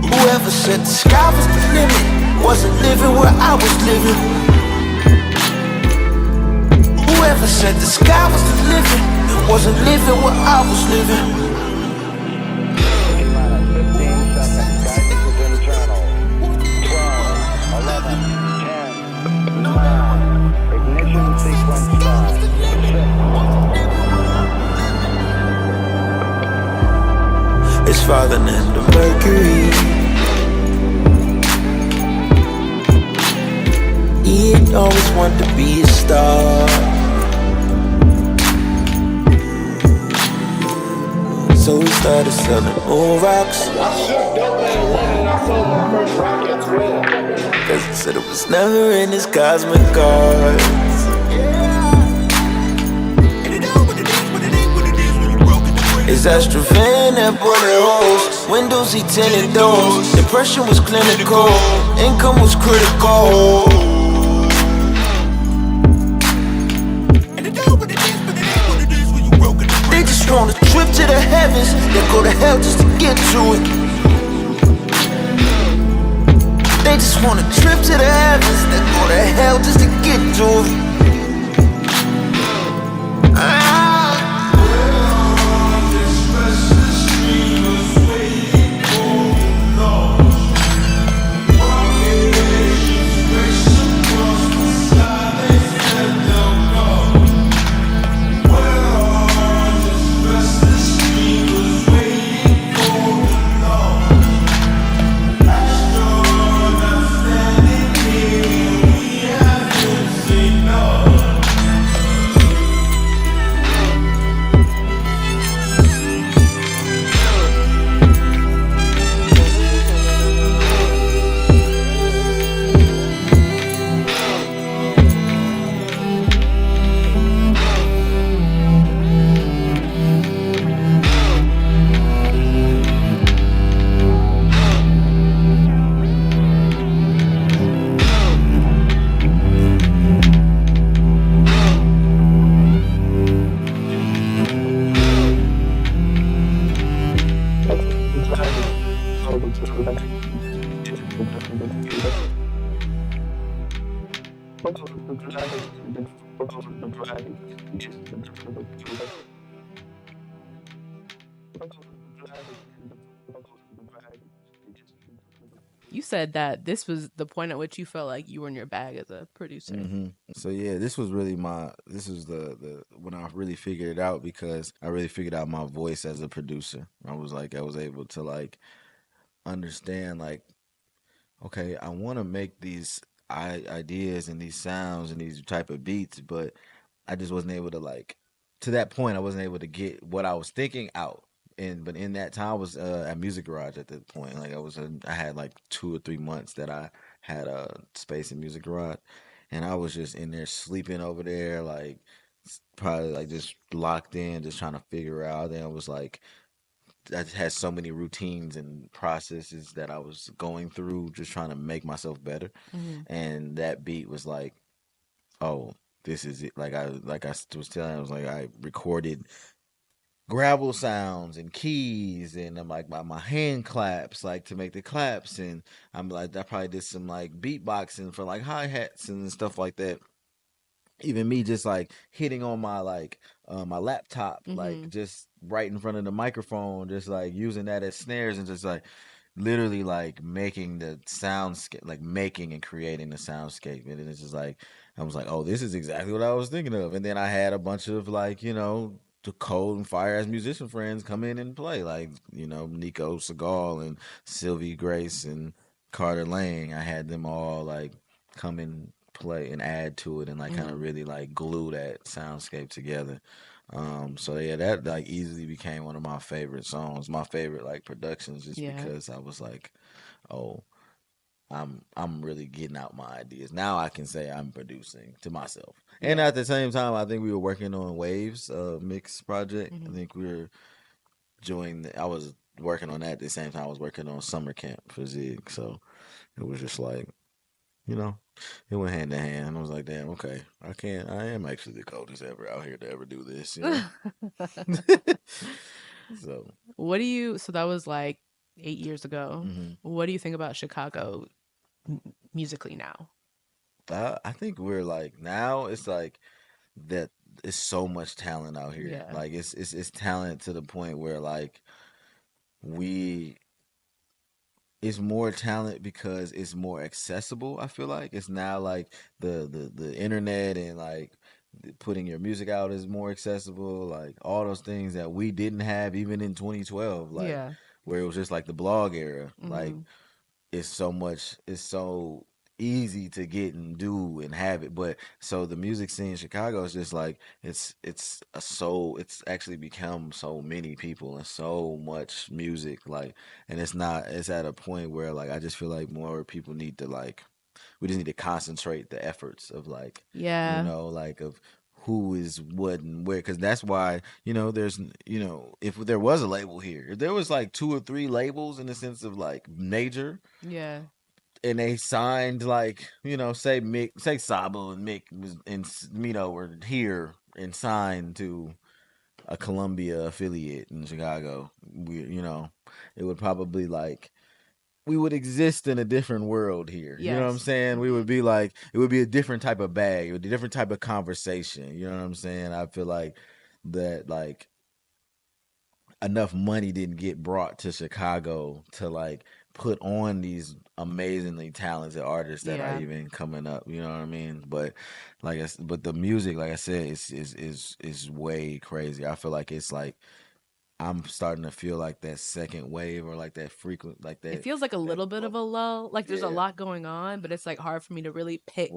Whoever said the sky was the limit wasn't living where I was living. Whoever said the sky was the limit wasn't living where I was living. His father named him Mercury. He'd always wanted to be a star. So he started selling more rocks. Cause he said it was never in his cosmic cards. His Astrovan had bullet holes, windows he tinted doors. Depression was clinical, income was critical. They just want a trip to the heavens, they go to hell just to get to it. They just want a trip to the heavens, they go to hell just to get to it. You said that this was the point at which you felt like you were in your bag as a producer. So yeah, this was really this was the when I really figured it out, because I really figured out my voice as a producer. I was able to like understand, like, okay, I want to make these ideas and these sounds and these type of beats, but I just wasn't able to, like, to that point I wasn't able to get what I was thinking out. But in that time I was at Music Garage at that point. Like I had like 2 or 3 months that I had a space in Music Garage, and I was just in there sleeping over there, like probably like just locked in, just trying to figure out. Then I was like, I just had so many routines and processes that I was going through, just trying to make myself better. And that beat was like, oh, this is it. Like I was telling, I was like, I recorded gravel sounds and keys, and I'm like my hand claps, like to make the claps, and I'm like, I probably did some like beatboxing for like hi-hats and stuff like that. Even me just like hitting on my like my laptop, like just right in front of the microphone, just like using that as snares, and just like literally like making the soundscape, like making and creating the soundscape. And then it's just like, I was like, oh, this is exactly what I was thinking of. And then I had a bunch of like, the cold and fire ass musician friends come in and play, like, Nico Segal and Sylvie Grace and Carter Lang. I had them all like come and play and add to it, and like kind of really like glue that soundscape together. So yeah, that like easily became one of my favorite songs, my favorite like productions, just because I was like, oh, I'm really getting out my ideas. Now I can say I'm producing to myself. And at the same time, I think we were working on Waves mix project. I think we were I was working on that at the same time I was working on Summer Camp for Zig. So it was just like, it went hand in hand. And I was like, damn, okay, I am actually the coldest ever out here to ever do this. So So that was like 8 years ago. What do you think about Chicago musically now? I think we're like, now it's like that it's so much talent out here. Yeah. Like it's talent to the point where like it's more talent because it's more accessible. I feel like it's now like the internet, and like putting your music out is more accessible. Like all those things that we didn't have even in 2012, like where it was just like the blog era. Like it's so easy to get and do and have it. But so the music scene in Chicago is just like it's actually become so many people and so much music, like, and it's at a point where like I just feel like more people need to like we just need to concentrate the efforts of like like of who is what and where, because that's why there's if there was a label here, if there was like 2 or 3 labels in the sense of like major, and they signed like say Sabo and Mick and Smino were here and signed to a Columbia affiliate in Chicago, it would probably like we would exist in a different world here. You know what I'm saying? We would be like, it would be a different type of bag. It would be a different type of conversation. You know what I'm saying? I feel like that, like, enough money didn't get brought to Chicago to like put on these amazingly talented artists that are even coming up. You know what I mean? But but the music, like I said, is way crazy. I feel like it's like, I'm starting to feel like that second wave or like that frequent, like that. It feels like a little bit of a lull. Like there's a lot going on, but it's like hard for me to really pick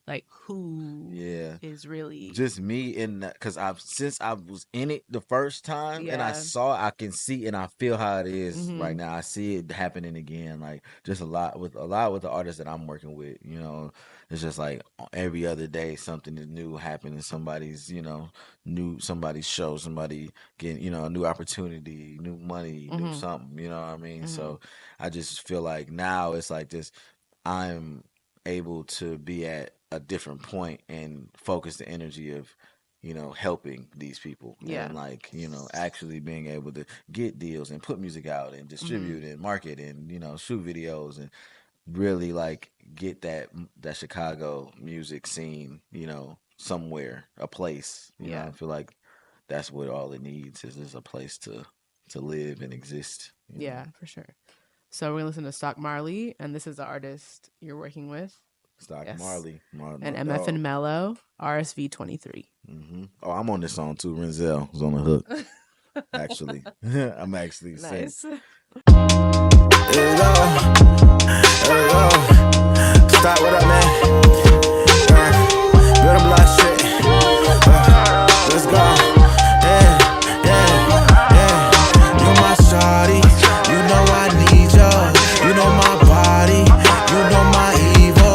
like who is really just me in that, because since I was in it the first time and I can see and I feel how it is right now. I see it happening again, like just a lot with the artists that I'm working with. It's just like every other day something is new happening. Somebody's somebody's show, somebody getting a new opportunity, new money, new something. You know what I mean? So I just feel like now it's like this. I'm able to be at a different point and focus the energy of helping these people and like actually being able to get deals and put music out and distribute and market and shoot videos and really like get that Chicago music scene somewhere, a place. I feel like that's what all it needs is just a place to live and exist. For sure. So we're gonna listen to Stock Marley, and this is the artist you're working with. Stock Marley. And MF and Mello, RSV 23. Oh, I'm on this song too. Renzell was on the hook. Actually, I'm actually nice. Stop, what up, man? Build a block shit. Let's go. You my shawty. You know I need you. You know my body. You know my evil.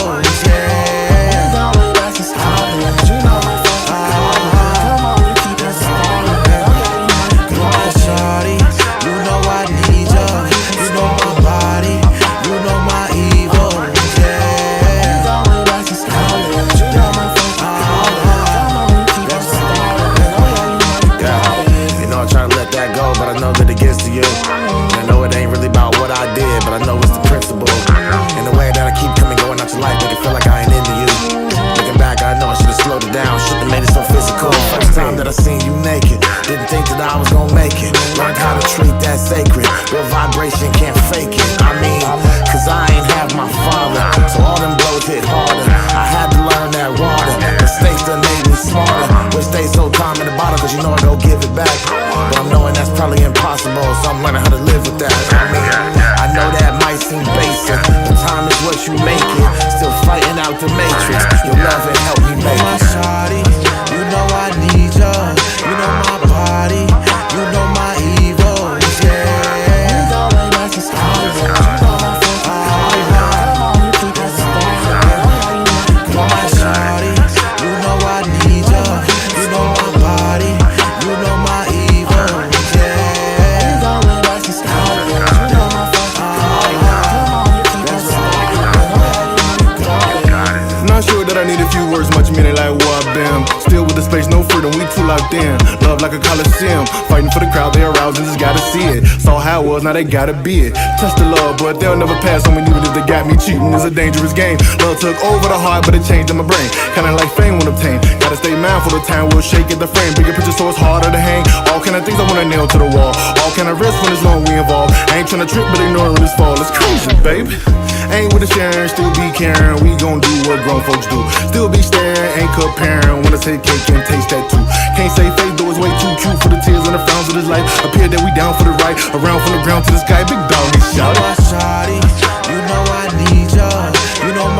I seen you naked, didn't think that I was gonna make it. Learned how to treat that sacred, real vibration, can't fake it. I mean, cause I ain't have my father, so all them blows hit harder. I had to learn that water, mistakes that made me smarter. Wish they so calm in the bottle, cause you know I go give it back. But I'm knowing that's probably impossible, so I'm learning how to live with that. I mean, I know that might seem basic, but time is what you make it. Still fighting out the matrix, your love and help me make it. You know I need you. You know my body. You know my evil. You know that's just how it is. You know my shawty. You know I need you. You know my body. You know my evil. You know that's just how it is. You know my not sure that I need a few words, much meaning like what bam. Still with the space, no freedom, we too locked in. Love like a coliseum, fighting for the crowd, they aroused and just gotta see it. Saw how it was, now they gotta be it. Touch the love, but they'll never pass on me, neither did they got me cheating. It's a dangerous game. Love took over the heart, but it changed in my brain. Kinda like fame when obtained. Gotta stay mindful of time, will shake at the frame. Bigger picture so it's harder to hang. All kind of things I wanna nail to the wall. All kind of risks when it's long we involved. I ain't tryna trip, but ignoring when it's fall. It's crazy, baby. Ain't with the sharing, still be caring. We gon' do what grown folks do. Still be staring, ain't comparing. Wanna take cake and taste that too. Can't say fake, though it's way too cute for the tears and the frowns of this life. Appear that we down for the right, around from the ground to the sky. Big dog, shout it. You know I need you. You know my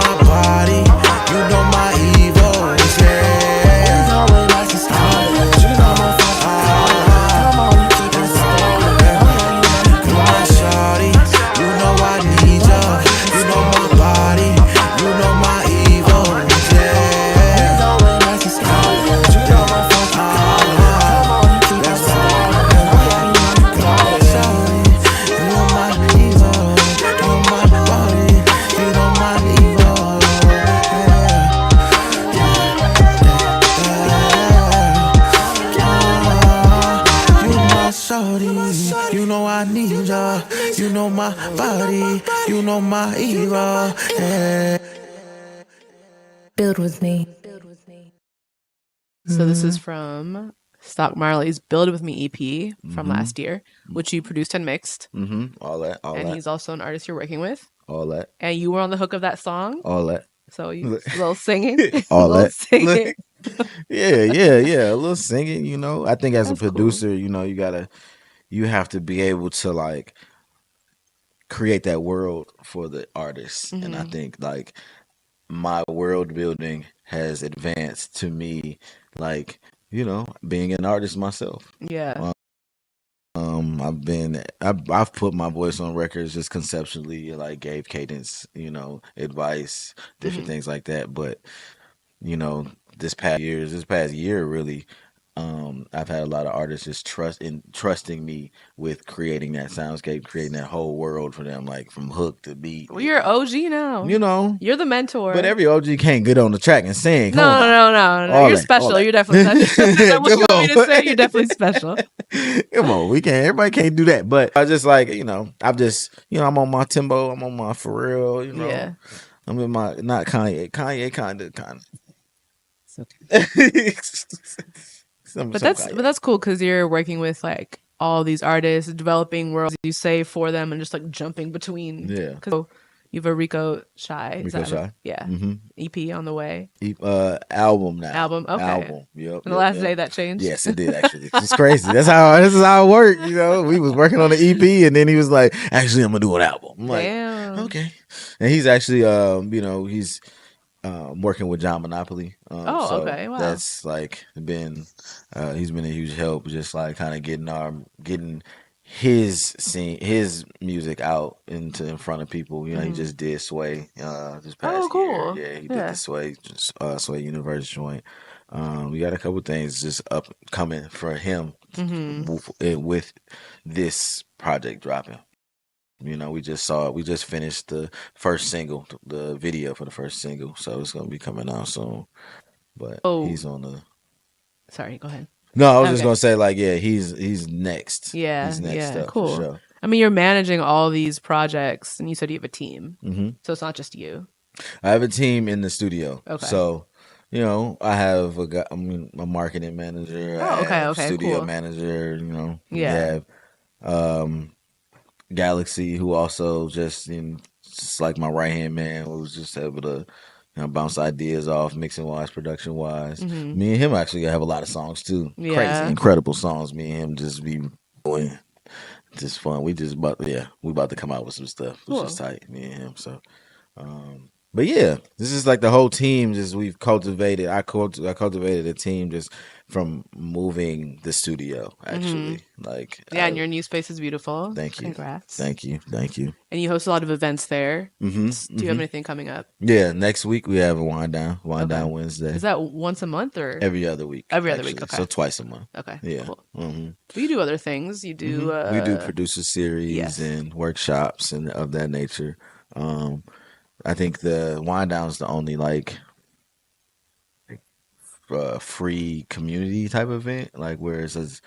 You know my body, you know my era. Yeah. Build with me. So this is from Stock Marley's Build With Me EP from last year, which you produced and mixed. All that. And he's also an artist you're working with. All that. And you were on the hook of that song. All that. So you a little singing. All a little that. singing. Yeah. A little singing, you know. I think as That's a producer, you know, you have to be able to like create that world for the artist. And I think like my world building has advanced to me, like, you know, being an artist myself. Yeah. I've put my voice on records just conceptually, like gave cadence, you know, advice, different things like that. But you know, this past year really, I've had a lot of artists just trusting me with creating that soundscape, creating that whole world for them, like from hook to beat. Well, you're an OG now. You know, you're the mentor. but every OG can't get on the track and sing. Come on now. No. You're special. You're definitely special. Is that what you want me to say? You're definitely special. Come on, everybody can't do that. But I just like, you know, I'm on my Timbo, I'm on my Pharrell, you know. Yeah. I'm in my, not Kanye kind of. But that's cool because you're working with like all these artists, developing worlds you say for them, and just like jumping between. Yeah. Because you have a Rico Shy. Rico Shy. Yeah. EP on the way. Album now. Album. Okay. Album. Yep. And the last day that changed. Yes, it did actually. It's crazy. This is how it worked. You know, we was working on the EP, and then he was like, "Actually, I'm gonna do an album." I'm like, damn. Okay. And he's actually, you know, he's working with John Monopoly. So okay. Wow. That's like been he's been a huge help, just like kind of getting his music out in front of people. You know, he just did Sway this past cool. year. Yeah, he did the Sway Universe joint. We got a couple things just upcoming for him with this project dropping. You know, we just finished the first single, the video for the first single, so it's gonna be coming out soon. But he's on the. Sorry, go ahead. No, I was just gonna say, like, yeah, he's next. Yeah, he's next up, cool. For sure. I mean, you're managing all these projects, and you said you have a team, so it's not just you. I have a team in the studio. Okay. So, you know, I have a marketing manager. Okay, studio cool. manager. You know, Yeah. We have Galaxy, who also just like my right hand man, who was just able to, you know, bounce ideas off, mixing wise, production wise. Me and him actually have a lot of songs too. Yeah. Crazy, incredible songs. Me and him just be doing just fun. We about to come out with some stuff, which is tight. Me and him. So, but yeah, this is like the whole team. Just we've cultivated. I cultivated a team just from moving the studio. Actually, like and your new space is beautiful. Thank you. Congrats. Thank you. And you host a lot of events there. Do you have anything coming up? Yeah, next week we have a wind down Wednesday. Is that once a month or every other week? Every other week. Okay, so twice a month. Okay, yeah. Cool. But you do other things. You do. We do producer series and workshops and of that nature. I think the wind down is the only like free community type event, like where it says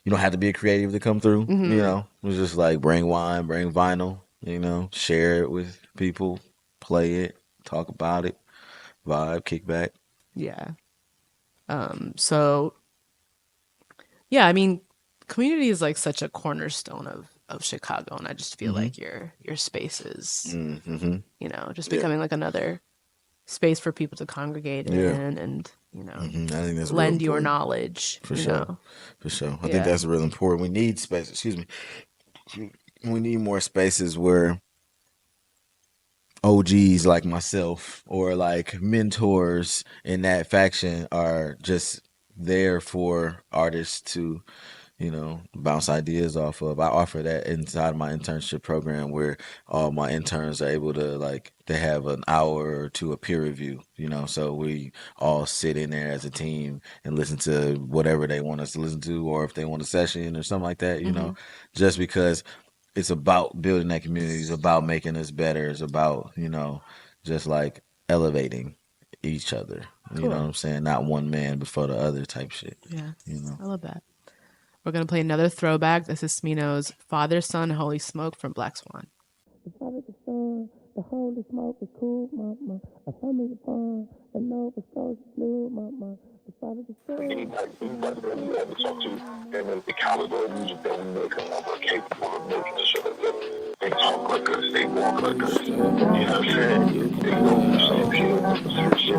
you don't have to be a creative to come through. You know, it's just like bring wine, bring vinyl. You know, share it with people, play it, talk about it, vibe, kick back. Yeah. So. Yeah, I mean, community is like such a cornerstone of Chicago, and I just feel like your space is, you know, just becoming like another space for people to congregate in, and you know, I think that's lend your knowledge. For sure. I think that's really important. We need space. Excuse me. We need more spaces where OGs like myself or like mentors in that faction are just there for artists to, you know, bounce ideas off of. I offer that inside my internship program where all my interns are able to, like, they have an hour or two of peer review, you know, so we all sit in there as a team and listen to whatever they want us to listen to, or if they want a session or something like that, you know, just because it's about building that community, it's about making us better, it's about, you know, just like elevating each other. You know what I'm saying? Not one man before the other type shit. Yeah. You know? I love that. We're going to play another throwback. This is Smino's Father, Son, Holy Smoke from Black Swan. The Father, the Son, the Holy Smoke is cool, mama. I found me the fun, the Nova Scotia blue, mama. The Father, the Son. The caliber of music that we make, are capable of making sure that they talk like us, they walk like us. You know what I'm saying? They know the same shit.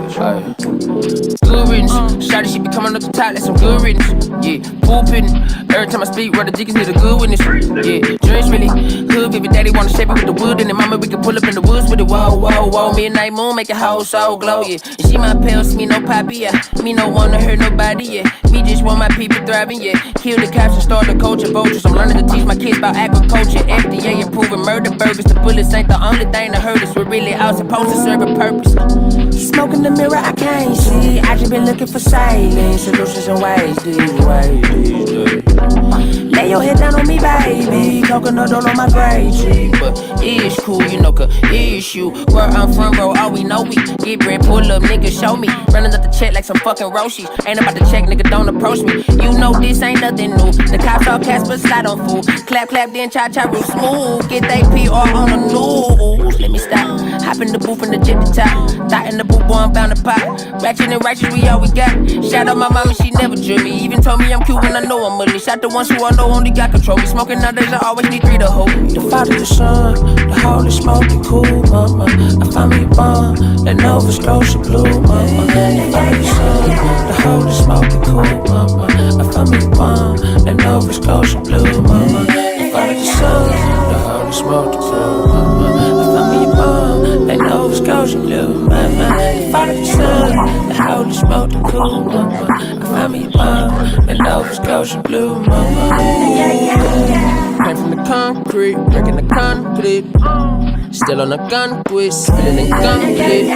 Good riddance. Shawty, she be coming up the top, that's some good riddance. Yeah, pooping. Every time I speak, brother Jiggins need a good witness. Yeah, dreams really hood. Baby daddy wanna shape it with the wood, and then mama we can pull up in the woods with it. Whoa, whoa, whoa. Midnight moon make a whole soul glow. Yeah, and she my pills, me no poppy. Yeah, me no wanna hurt nobody. Yeah, me just want my people thriving. Yeah, kill the cops and start the culture vultures. I'm learning to teach my kids about agriculture. FDA approving murder burgers. The bullets ain't the only thing that hurt us. We're really all supposed to serve a purpose. Smoke in the mirror, I can't see. I just been looking for silence, solutions and ways, lay your head down on me, baby. Coconut all on my gray tree. But it's cool, you know, cause it's you. Where I'm from, bro, all we know we get bread, pull up, nigga, show me. Running up the check like some fucking Roshis. Ain't about to check, nigga, don't approach me. You know this ain't nothing new. The cops all cast, but slide on fool. Clap, clap, then cha-cha real smooth. Get they PR on the news. Let me stop. Hop in the booth and the jet the top. Thought in the booth, boy, I'm bound to pop. Ratchet and righteous, we all we got. Shout out my mama, she never drew me. Even told me I'm cute when I know I'm ugly. Shot the ones who I know only got control. Me smoking nowadays, I always need 3 to hold. The Father, the Son, the Holy Smoke, the cool, mama. I found me a bomb, that Nova Scotia blue, mama. The Father, the Son, the Holy Smoke, the cool, mama. I found me a bomb, that Nova Scotia blue, mama. The Father, the Son, the Holy Smoke, the cool, mama. I found me a bomb, that Nova Scotia blue, mama. The Father, the Son, the Holy Smoke, the cool, mama. I found me a bomb, that Nova Scotia blue, mama. Came from the concrete, breaking the concrete. Still on a gun twist, spilling in concrete.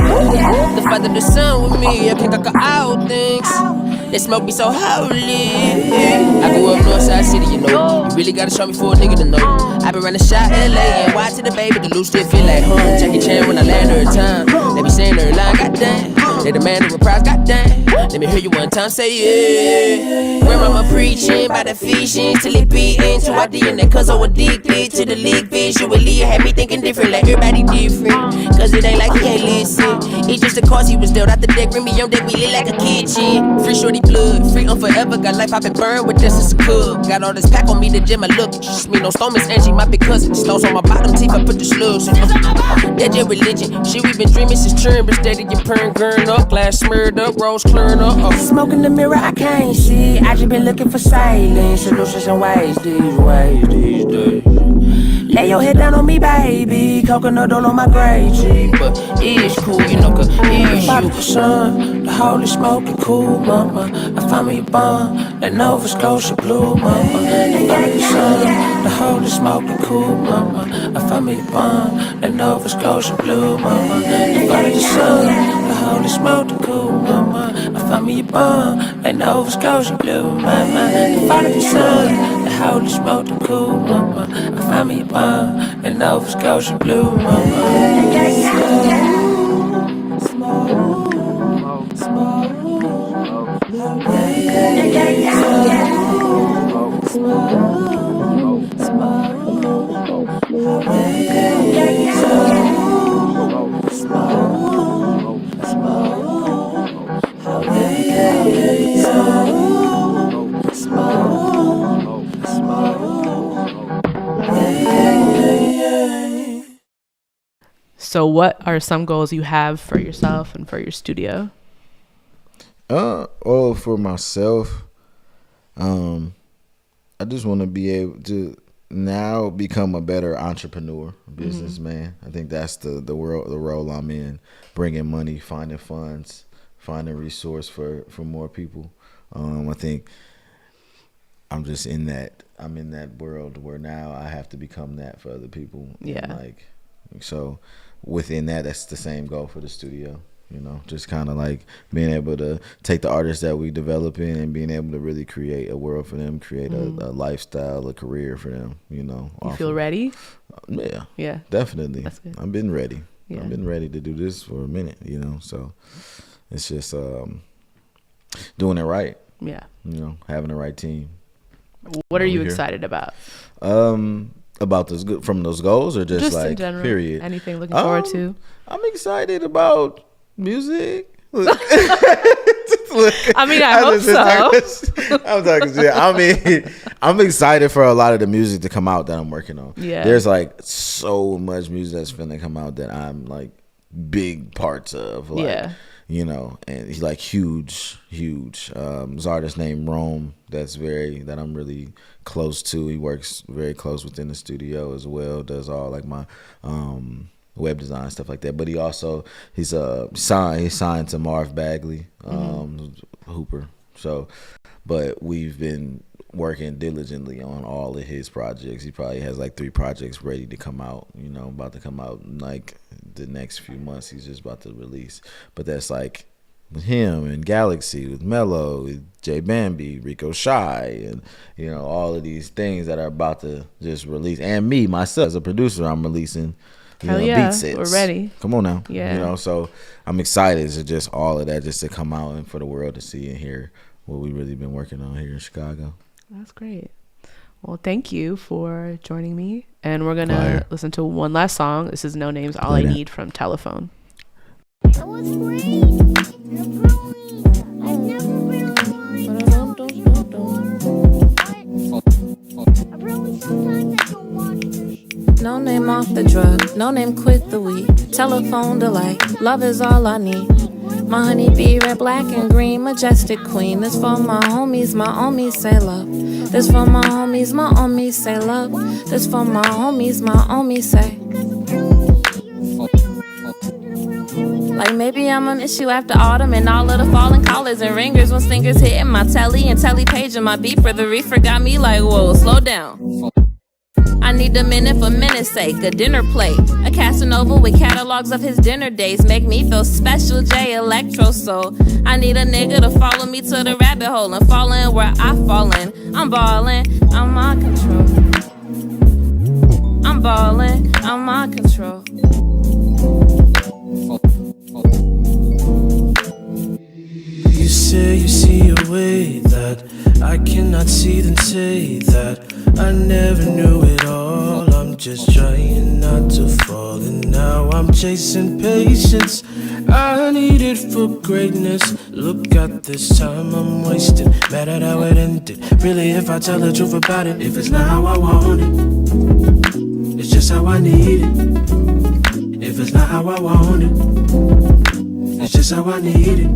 The Father, the Son with me, I can't conquer all things. They smoke me so holy. I grew up Northside City, you know. You really gotta show me for a nigga to know. I been running shot LA and watch to the baby, the loot still feel like home. Jackie Chan when I land every time. They be saying every line, goddamn. They demand a reprise, goddamn. Let me hear you one time say yeah. Grandmama preaching by the Ephesians till it be into our DNA. Cause I'm addicted to the league visually. It had me thinking different, like everybody different. Cause it ain't like he ain't listen. It's just the cause he was dealt out the deck. Bring me on deck, we lit like a kitchen. Free shorty blood, free on forever. Got life, I been burned with this as a cook. Got all this pack on me, the gym, I look. Just me, no stomachs, Angie, my big cousin. Stones on my bottom teeth, I put the slugs. That's your religion. Shit, we been dreaming since churn, but steady your perm, gurn up. Glass smeared up, rose clearing up. Smoke in the mirror, I can't see. I just been looking for silence, solutions and ways, these days. Lay your head down on me, baby. Coconut all on my gray tree. But it's cool, you know, cause it's you. The Son, the Holy Smoke, the cool, mama. I found me a bomb, that Nova Scotia blue, mama. The Father, the Son, the Holy Smoke, the cool, mama. I found me a bomb, that Nova Scotia blue, mama. The Father, the Son, the Holy Smoke, the cool, mama. I found me a bomb, that Nova Scotia blue, mama. The Father, the Son, the Holy Smoke, the cool, mama. I found me a bomb, that Nova Scotia blue, So what are some goals you have for yourself and for your studio? Well, for myself, I just want to be able to now become a better entrepreneur, businessman. I think that's the role I'm in, bringing money, finding funds, finding resource for more people. I think I'm just in that world where now I have to become that for other people. Yeah. So within that's the same goal for the studio. You know, just kind of like being able to take the artists that we develop in and being able to really create a world for them, create a lifestyle, a career for them, you know. You feel ready? Yeah, definitely. That's good. I've been ready. Yeah. I've been ready to do this for a minute, you know. So it's just doing it right. Yeah. You know, having the right team. What are you over here. excited about? About those from those goals, or just like in general, period? Anything looking forward to? I'm excited about music. Look, I mean, I hope so. I'm talking shit. I mean, I'm excited for a lot of the music to come out that I'm working on. Yeah. There's like so much music that's finna come out that I'm like big parts of. Like, yeah. You know, and he's like huge. There's an artist named Rome that I'm really close to. He works very close within the studio as well. Does all like my web design, stuff like that. But he's signed to Marv Bagley, Hooper. So, but we've been working diligently on all of his projects. He probably has like 3 projects ready to come out, about to come out in like the next few months. He's just about to release. But that's like with him and Galaxy, with Mello, with J Bambi, Rico Shy, and all of these things that are about to just release. And me, myself, as a producer, I'm releasing beat sets. We're ready. Come on now. Yeah. So I'm excited to just all of that just to come out and for the world to see and hear what we really been working on here in Chicago. That's great. Well, thank you for joining me. And we're going to listen to one last song. This is No Names, All I Need from Telephone. That was great. You're brilliant. I've never been I really sometimes I don't watch this. No name off the drug, no name quit the weed. Telephone delight, love is all I need. My honey bee, red, black, and green, majestic queen. This for my homies say love. This for my homies say love. This for my homies say. Like maybe I'ma miss you after autumn and all of the falling collars and ringers when stingers hitting my telly and telly page and my beeper. The reefer got me like, whoa, slow down. I need a minute for minute's sake, a dinner plate. A Casanova with catalogs of his dinner days make me feel special, J Electro Soul. I need a nigga to follow me to the rabbit hole and fall in where I fall in. I'm ballin', I'm on control. I'm ballin', I'm on control. You say you see a way that I cannot see, then say that I never knew it all. I'm just trying not to fall, and now I'm chasing patience. I need it for greatness. Look at this time I'm wasting. Mad at how it ended. Really, if I tell the truth about it, if it's not how I want it, it's just how I need it. If it's not how I want it, it's just how I need it.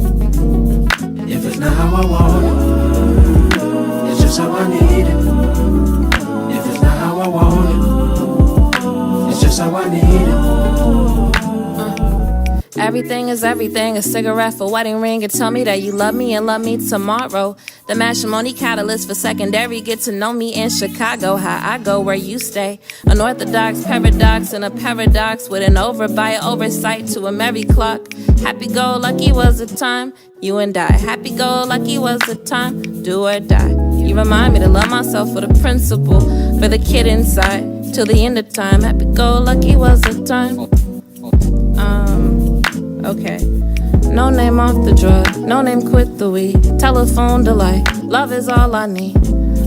If it's not how I want it, it's just how I need it. If it's not how I want it, it's just how I need it. Everything is everything, a cigarette for wedding ring, and tell me that you love me and love me tomorrow. The matrimony catalyst for secondary, get to know me in Chicago, how I go where you stay. Unorthodox paradox and a paradox with an oversight to a merry clock. Happy-go-lucky was the time, you and I. Happy-go-lucky was the time, do or die. You remind me to love myself for the principle, for the kid inside, till the end of time. Happy-go-lucky was the time. Okay. No name off the drug, no name quit the weed. Telephone delight, love is all I need.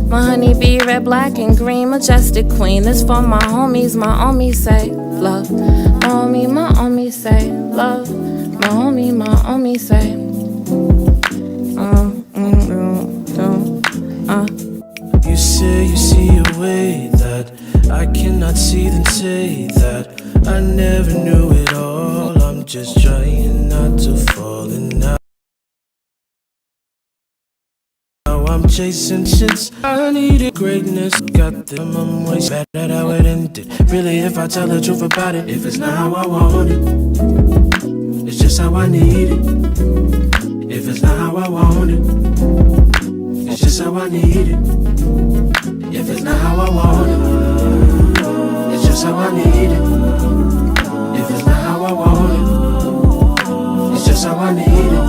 My honey bee, red, black, and green, majestic queen. This for my homies say love. My homie say love. My homie say. You say you see a way that I cannot see, then say that I never knew it all. I'm just trying not to fall, and now I'm chasing shits. I needed greatness, got them, I'm way mad at how it ended. Really, if I tell the truth about it, if it's not how I want it, it's just how I need it. If it's not how I want it, it's just how I need it. If it's not how I want it, it's just how I need it. If it's not how I want it, it's just how I need it.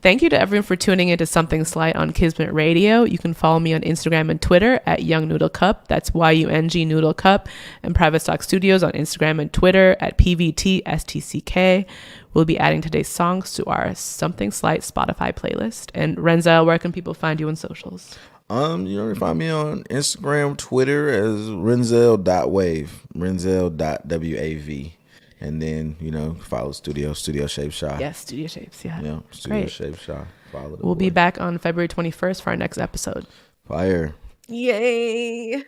Thank you to everyone for tuning into Something Slight on Kismet Radio. You can follow me on Instagram and Twitter at Young Noodle Cup. That's YUNG Noodle Cup. And Private Stock Studios on Instagram and Twitter at PVTSTCK. We'll be adding today's songs to our Something Slight Spotify playlist. And Renzell, where can people find you on socials? You can find me on Instagram, Twitter as Renzell.wav, Renzell.wav. And then, follow Studio Shape Shy. Yes, Studio Shapes, yeah. Yeah, Studio Great. Shape Shy. Follow We'll be back on February 21st for our next episode. Fire. Yay.